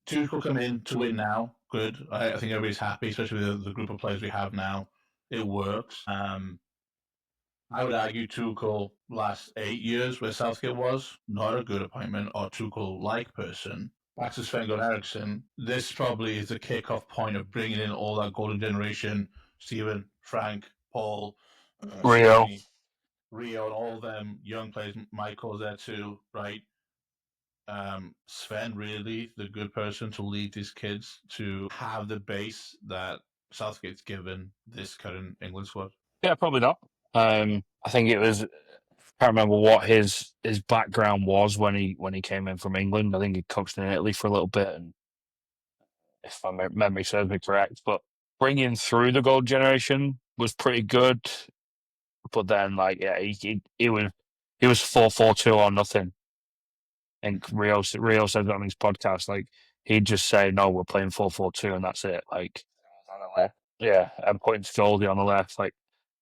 Tuchel come in to win now. Good. I think everybody's happy, especially with the group of players we have now. It works. I would argue Tuchel last 8 years where Southgate was not a good appointment or Tuchel-like person. Back to Sven-Goran Eriksson, this probably is the kick-off point of bringing in all that golden generation, Steven, Frank, Paul, Rio, and all them young players. Michael's there too, right? Sven really the good person to lead these kids to have the base that Southgate's given this current England squad? Yeah, probably not. I think it was. I can't remember what his background was when he came in from England. I think he coached in Italy for a little bit, and if my memory serves me correct, but bringing through the gold generation was pretty good. But then, he was 4-4-2 or nothing. And Rio said that on his podcast. He'd just say, "No, we're playing 4-4-2, and that's it." On the left. Yeah, and putting Scaldi on the left.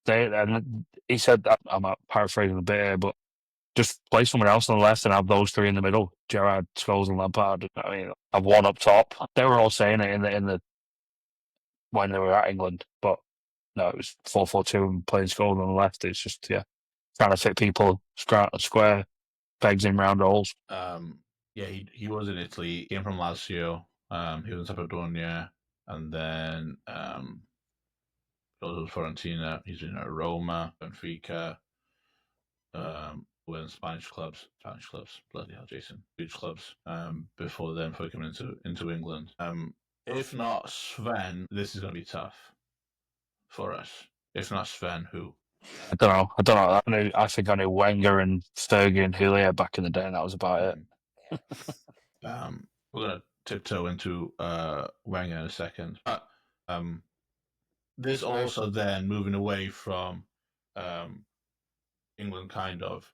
And he said that, I'm paraphrasing a bit here, but just play someone else on the left and have those three in the middle: Gerrard, Scholes, and Lampard. I mean, have one up top. They were all saying it in the when they were at England, but no, it was 4-4-2 and playing Scholes on the left. It's just trying to fit people square pegs in round holes. Yeah, he was in Italy. Came from Lazio. He was in Sampdoria, and then goes to Fiorentina. He's in Roma, Benfica. With Spanish clubs, bloody hell, Jason, huge clubs. Before coming into England. If not Sven, this is going to be tough for us. If not Sven, who? I don't know. I think I knew Wenger and Fergie and Houllier back in the day, and that was about it. We're going to tiptoe into Wenger in a second. But this also then moving away from England, kind of.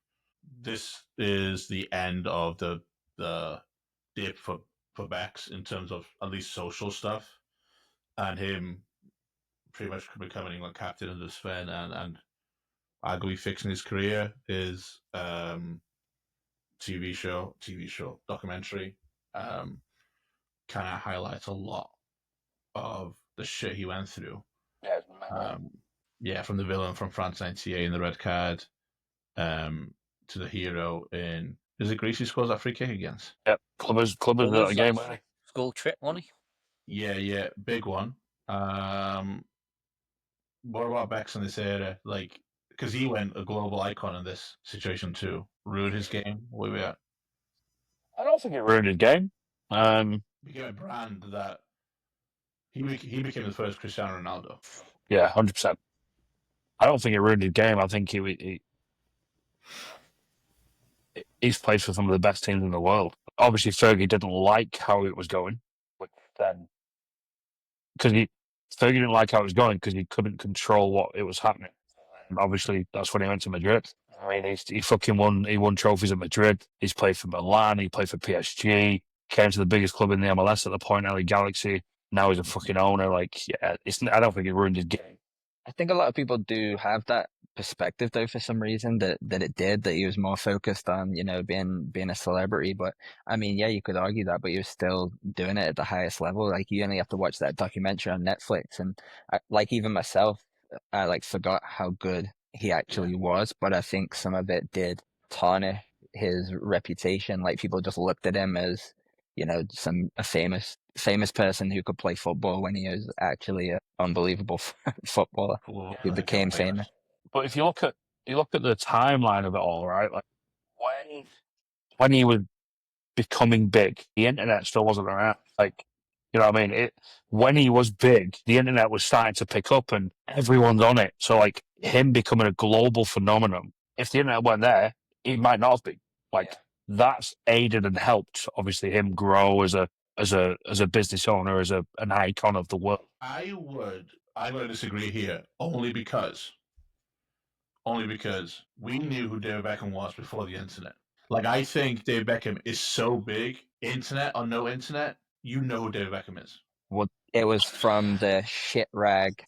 This is the end of the dip for Bex in terms of at least social stuff, and him pretty much becoming England captain under Sven and arguably fixing his career. His TV show documentary kind of highlights a lot of the shit he went through. From the villain from France '98 in the red card, to the hero in, is it Greece he scores that free kick against? Yep, Clubbers a game. School trip, wasn't he? Yeah, big one. What about Bex in this era? Because he went a global icon in this situation too. Ruined his game. Where we at? I don't think it ruined his game. Became a brand that he became the first Cristiano Ronaldo. Yeah, 100%. I don't think it ruined his game. I think he's played for some of the best teams in the world. Obviously, Fergie didn't like how it was going, Fergie didn't like how it was going because he couldn't control what it was happening. And obviously, that's when he went to Madrid. I mean, he won trophies at Madrid. He's played for Milan. He played for PSG. Came to the biggest club in the MLS at the point, LA Galaxy. Now he's a fucking owner. I don't think it ruined his game. I think a lot of people do have that perspective though for some reason that he was more focused on, being a celebrity. But I mean, yeah, you could argue that, but he was still doing it at the highest level. Like you only have to watch that documentary on Netflix, and like even myself, I like forgot how good he actually was. But I think some of it did tarnish his reputation. Like people just looked at him as, a famous person who could play football when he was actually an unbelievable footballer Well, who became famous. but if you look at the timeline of it all, right? Like when he was becoming big, the internet still wasn't around. Like, you know what I mean? When he was big, the internet was starting to pick up and everyone's on it. So like him becoming a global phenomenon, if the internet weren't there, he might not have been. Like that's aided and helped obviously him grow as a business owner, as an icon of the world. I'm going to disagree here only because we knew who David Beckham was before the internet. Like, I think David Beckham is so big, internet or no internet, you know who David Beckham is. Well, it was from the shit rag,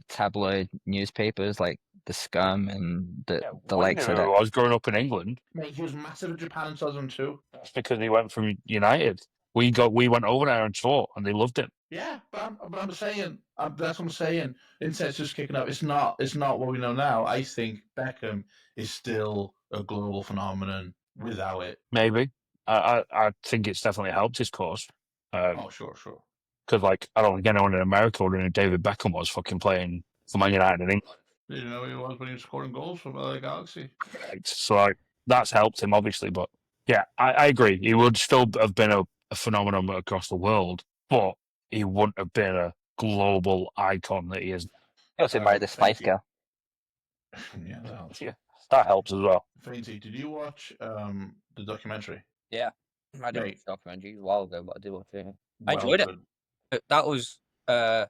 tabloid newspapers like the Scum and the likes of I that. was growing up in England. Mate, he was massive in Japan in 2002. That's because he went from United. We went over there and taught, and they loved it. Yeah, but I'm saying that's what I'm saying. Internet's just kicking up. It's not what we know now. I think Beckham is still a global phenomenon without it. Maybe. I think it's definitely helped his cause. Sure. Because like I don't think anyone in America would know who David Beckham was fucking playing for Man United in England. Did you know who he was when he was scoring goals for LA Galaxy? Right. So like that's helped him obviously, but yeah, I agree. He would still have been a phenomenon across the world, but he wouldn't have been a global icon that he is. He also married the Spice Girl. Yeah, that helps. Yeah, that helps as well. Fainty, did you watch the documentary? Yeah, I did watch Right. the documentary a while ago, but I did watch it. I Well enjoyed done. it. That was I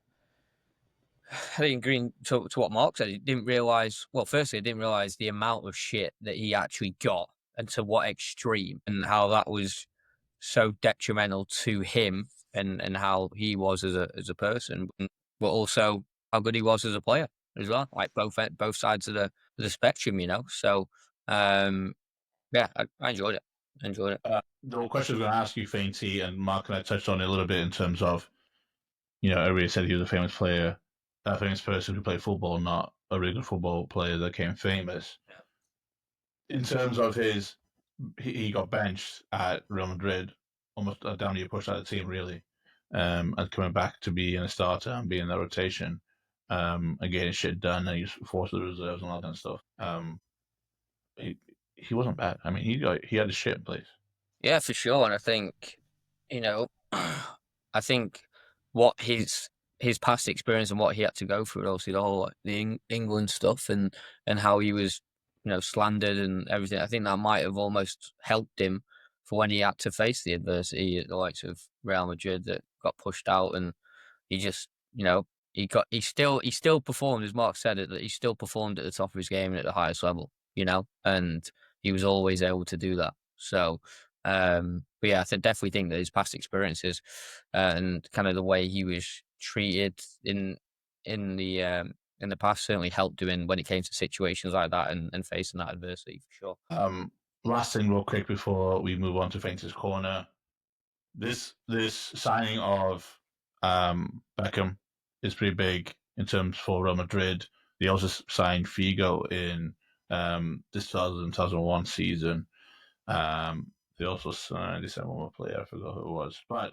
think agreeing to what Mark said. He didn't realize. Well, firstly, I didn't realize the amount of shit that he actually got, and to what extreme, and how that was so detrimental to him, and how he was as a person, but also how good he was as a player as well. Like both sides of the spectrum, So, yeah, I enjoyed it. The question I was going to ask you, Fainty, and Mark and I touched on it a little bit in terms of, everybody said he was a famous player, a famous person who played football, not a really good football player that became famous. In terms of he got benched at Real Madrid, almost a damn near pushed out of the team, really, and coming back to being a starter and being in the rotation, and getting shit done, and he's forced to the reserves and all that kind of stuff. He wasn't bad. I mean, he had his shit in place. Yeah, for sure. And I think, I think what his past experience and what he had to go through, obviously the whole the England stuff and how he was, slandered and everything. I think that might have almost helped him for when he had to face the adversity at the likes of Real Madrid that got pushed out, and he just, he still performed, as Mark said it, that he still performed at the top of his game and at the highest level, and he was always able to do that. So, but yeah, I definitely think that his past experiences and kind of the way he was treated in the past certainly helped him when it came to situations like that and facing that adversity for sure. Last thing, real quick, before we move on to Fainter's Corner, this signing of Beckham is pretty big in terms for Real Madrid. They also signed Figo in this 2001 season. They also signed one more player. I forgot who it was, but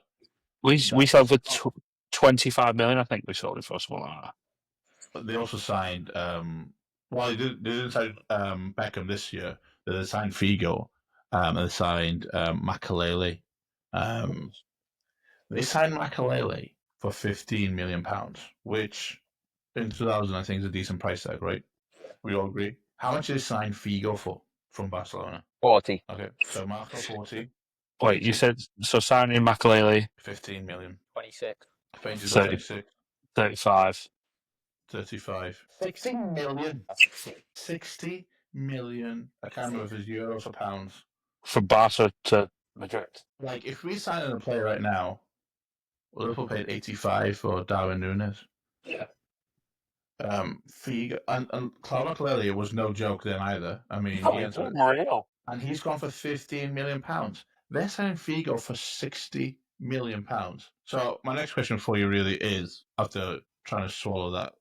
we sold for 25 million. I think we sold it for something like that. They also signed. They didn't sign Beckham this year. They signed Figo, and they signed Makalele. They signed Makalele for £15 million, which in 2000 I think is a decent price tag, right? We all agree. How much did they sign Figo for from Barcelona? 40. Okay, so Marco 40. Wait, you said so signing Makalele 15 million. 26. 26. 35. 35. 60 million. 60 million. I can't remember if it's euros or pounds. From Barca to Madrid. Like, if we sign a player right now, Liverpool paid 85 for Darwin Núñez. Yeah. Figo and Claude Clearly was no joke then either. I mean, It's unreal. and he's gone for £15 million. They're selling Figo for £60 million. So my next question for you really is, after trying to swallow that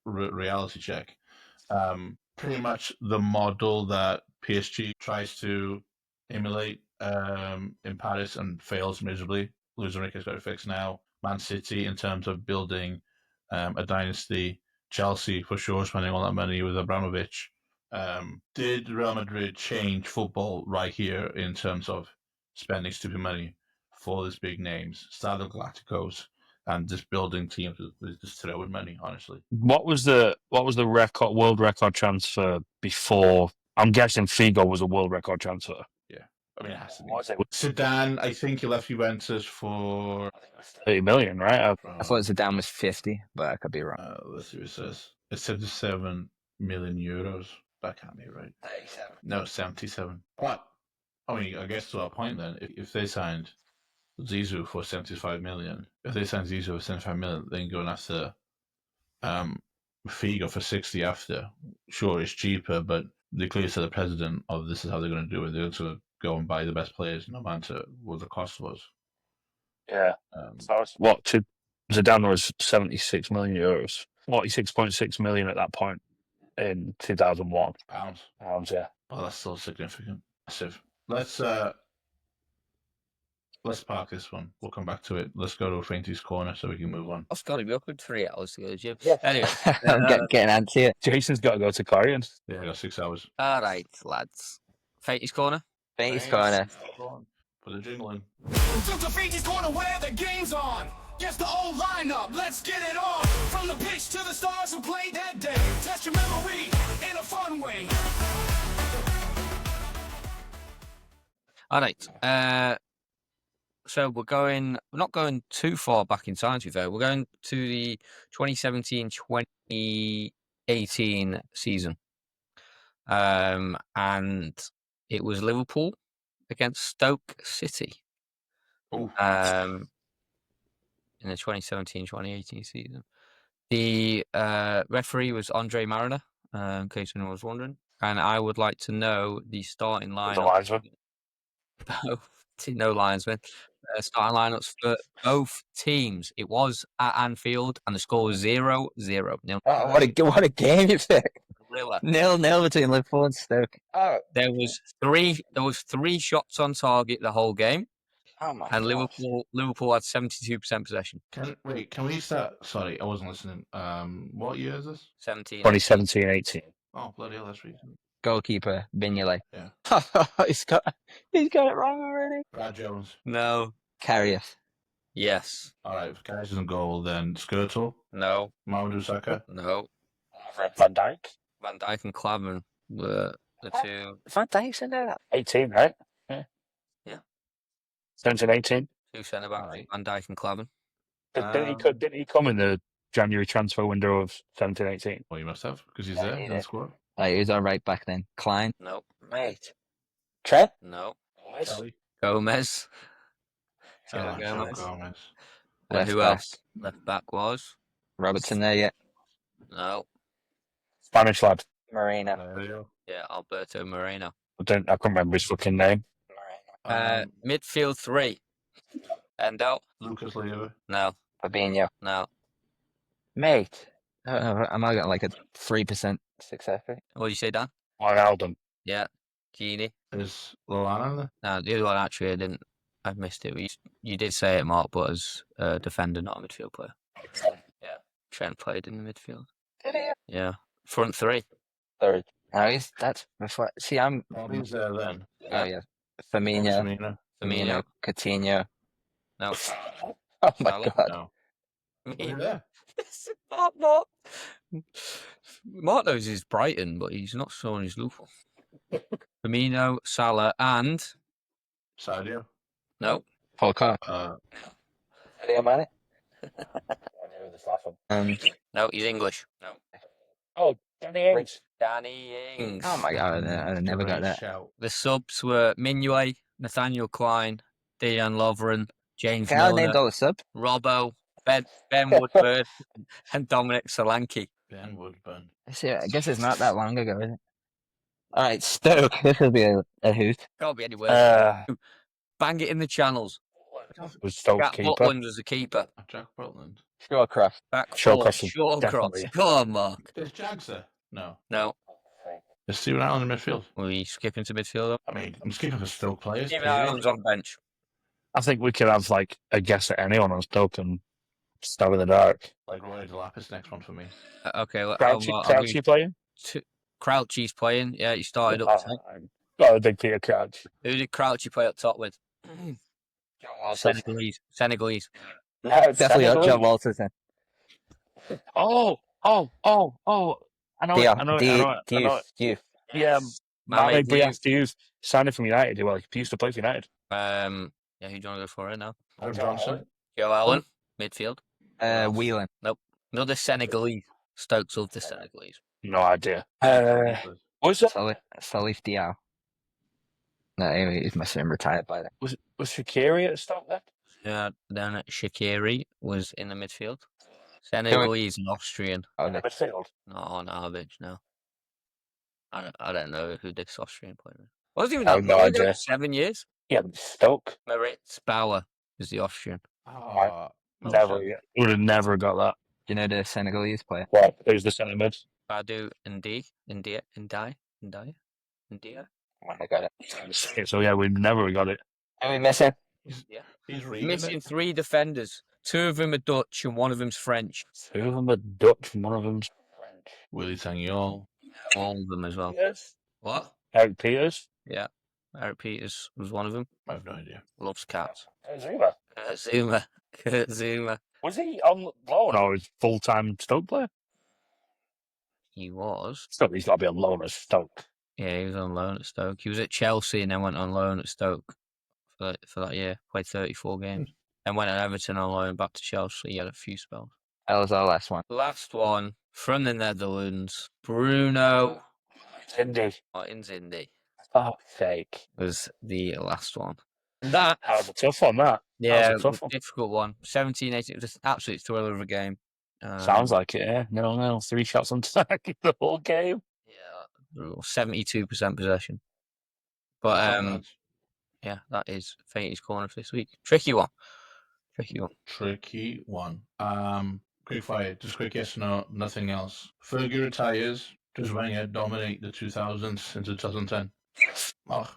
reality check, pretty much the model that PSG tries to emulate in Paris and fails miserably. Luis Enrique's got it fixed now. Man City, in terms of building a dynasty. Chelsea, for sure, spending all that money with Abramovich. Did Real Madrid change football right here in terms of spending stupid money for these big names, Stade Galacticos, and just building teams with just throwing money? Honestly, What was the world record transfer before? I'm guessing Figo was a world record transfer. I mean, it has to be. What was it? Zidane, I think he left Juventus for 30 million, right? I thought Zidane was 50, but I could be wrong. let's see what it says. It's 77 million euros. That can't be right. 37. No, 77. But I mean, I guess to our point then, if they signed Zizou for 75 million, if they signed Zizou for 75 million, then going after Figo for 60 after, sure, it's cheaper, but they clearly said the president of this is how they're going to do it. They're going to go and buy the best players, no matter what the cost was. Yeah. So Zidane was 76 million euros, 46.6 million at that point in 2001. Pounds. Yeah. Well, that's still significant. Massive. Let's park this one. We'll come back to it. Let's go to Fainty's corner so we can move on. I've got to be up in 3 hours to go to the gym. Yeah. Anyway, I'm getting antsy it. Jason's got to go to Korean. Yeah, I got 6 hours. all right, lads. Fainty's corner. Fainty's corner. Put the jingle in. To the Fainty's corner where the game's on. Guess the old lineup, let's get it on. From the pitch to the stars who played that day. Test your memory in a fun way. All right. So we're not going too far back in time, to be fair. We're going to the 2017-2018 season. And it was Liverpool against Stoke City. Ooh. In the 2017-2018 season. The referee was Andre Mariner, in case anyone was wondering. And I would like to know the starting lineup. The linesman. No linesman. Starting lineups for both teams. It was at Anfield, and the score was 0-0. Nil. Oh, what a game you picked. Thriller. 0-0 between Liverpool and Stoke. Oh, There was three shots on target the whole game, oh my and gosh. Liverpool had 72% possession. Can we start? Sorry, I wasn't listening. What year is this? 2017-18. Oh, bloody hell, that's recent. Goalkeeper, Vignolet. Yeah. he's got it wrong already. Brad Jones. No. Carrius. Yes. All right, if Carrius is in goal, then Skirtle, No. Mamadou Saka. No. Van Dijk. Van Dijk and Klavan were the two. Van Dijk's in there. 18, right? Yeah. 17-18. Two centre backs, Right. Van Dijk and Klavan. Didn't he come in the January transfer window of 17-18? Well, you must have, because he's Yeah, there he in the did. squad. He was all right back then. Klein. No. Mate. Trent. No. Kelly. Gomez. Oh, Joe Joe Gomez. Gomez. And Left who back. else? Left back was? Robertson there yet. No. Spanish lad. Marina. There you go. Yeah, Alberto Moreno. I can't remember his fucking name. Midfield 3. Endo. Lucas Leiva. No. Fabinho. No. Mate. Am I got like a 3% success rate? What did you say, Dan? Wijnaldum. Yeah. Genie. Is Lallana there? No, the other one actually I missed it. You did say it, Mark, but as a defender, not a midfield player. Yeah. Trent played in the midfield. Did he? Yeah. Front 3. Third. No, that's before. See, I'm. Who's there then? Oh yeah. Firmino. Firmino. Coutinho. No. Oh my Salah. god. No. Me. Who's there? Mark. Mark knows he's Brighton, but he's not showing his Liverpool. Firmino, Salah, and Sadio. no. Paul Carr. Sadio Mane. No, he's English. No. Oh, Danny Ings. Danny Ings. Oh my god, I never got that. Shout. The subs were Mignolet, Nathaniel Klein, Dejan Lovren, James Okay, I Milner, named all the sub. Robbo, Ben Woodward, and Dominic Solanke. Ben Woodburn. I guess it's not that long ago, is it? All right, Stoke. This will be a hoot. Can't be anywhere. Bang it in the channels. Was Stoke's Jack keeper. Butland was the keeper. Jack Butland. Shawcross. Back Shawcross four. was Shawcross. definitely- Come on, Mark. Is Jags there? No. No. Is Stephen Allen in midfield? We skipping to midfield. I mean, I'm skipping for Stoke players. Stephen period. Allen's on bench. I think we could have like a guess at anyone on Stoke and stab in the dark. Like Roy Delapis, next one for me. Okay, well, Crouchy playing? Crouchy's playing. Yeah, he started up. Got a big Peter Crouch. Who did Crouchy play up top with? Senegalese. No, Definitely not John Walters then. Oh! I know it. Diouf. Yeah, Mame Brias Diouf signed from United. Well, he used to play for United. Yeah, who do you want to go for it now? Adam Johnson. Joe Allen, midfield. Whelan. Another Senegalese. Stokes of the Senegalese. No idea. Was it? Salif Diao. No, he's must have been retired by then. Was Shaqiri at Stoke then? Yeah, then Shaqiri was in the midfield. Senegalese and Austrian. Midfield. No, bitch, no. I don't know who this Austrian player is. Wasn't even I that have no long idea. ago, 7 years. Yeah, Stoke. Moritz Bauer is the Austrian. Never. Would have never got that. Do you know the Senegalese player? What? Who's the centre mid? Badu India. I got it. So yeah, we never got it. Are we missing? He's reading Missing it. 3 defenders. 2 of them are Dutch and 1 of them's French. 2 of them are Dutch and 1 of them's French. Willie Tangiol. All of them as well. Yes. What? Eric Peters. Yeah. Eric Peters was one of them. I have no idea. Loves cats. Zuma. Kurt Zuma. Was he on loan or is full-time Stoke player? He was. Stoke, he's got to be on loan at Stoke. Yeah, he was on loan at Stoke. He was at Chelsea and then went on loan at Stoke for that year. Played 34 games. Then went at Everton on loan back to Chelsea. He had a few spells. That was our last one. Last one from the Netherlands. Bruno Indy. Martins Fake. was the last one. That was a tough one, that. Yeah, That was a tough one. difficult one. 17-18. It was an absolute thriller of a game. Sounds like it, yeah. 0-0. 3 shots on target the whole game. Yeah, 72% possession. But yeah, that is Fatey's corner for this week. Tricky one. Tricky one. Quick fire. Just quick yes, no, nothing else. Fergie retires. Does Wenger dominate the 2000s into 2010? Oh,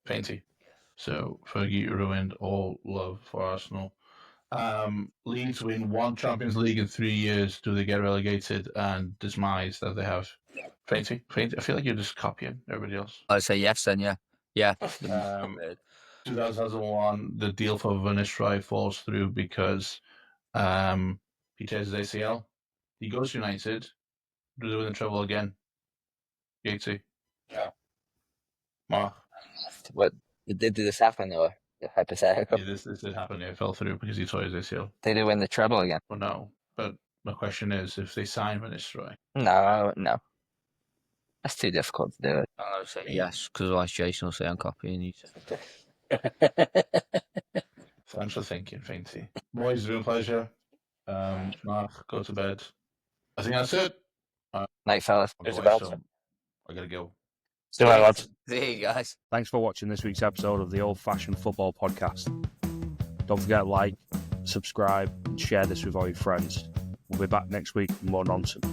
painty. So Fergie ruined all love for Arsenal. Leeds win 1 Champions League in 3 years. Do they get relegated and dismise that they have? Painty. I feel like you're just copying everybody else. I'd say yes then, yeah. Yeah. 2001, the deal for Van Nistelrooy falls through because he tears his ACL. He goes to United. Do they win the treble again? Yatesy. Yeah. Mark. What did this happen or hypothetical? Yeah, this did happen. It fell through because he tore his ACL. Did they win the treble again? Well, no. But my question is, if they sign Van Nistelrooy, No. That's too difficult to do it. I'll say yes, because otherwise Jason will say I'm copying you. thanks for thinking, Fainty. Boys, it's been a pleasure. Mark, go to bed. I think that's it. Night, fellas. I'm It's going, about so it. I gotta go. See you later, lads. See you guys. Thanks for watching this week's episode of the Old Fashioned Football Podcast. Don't forget to like, subscribe, and share this with all your friends. We'll be back next week with more nonsense.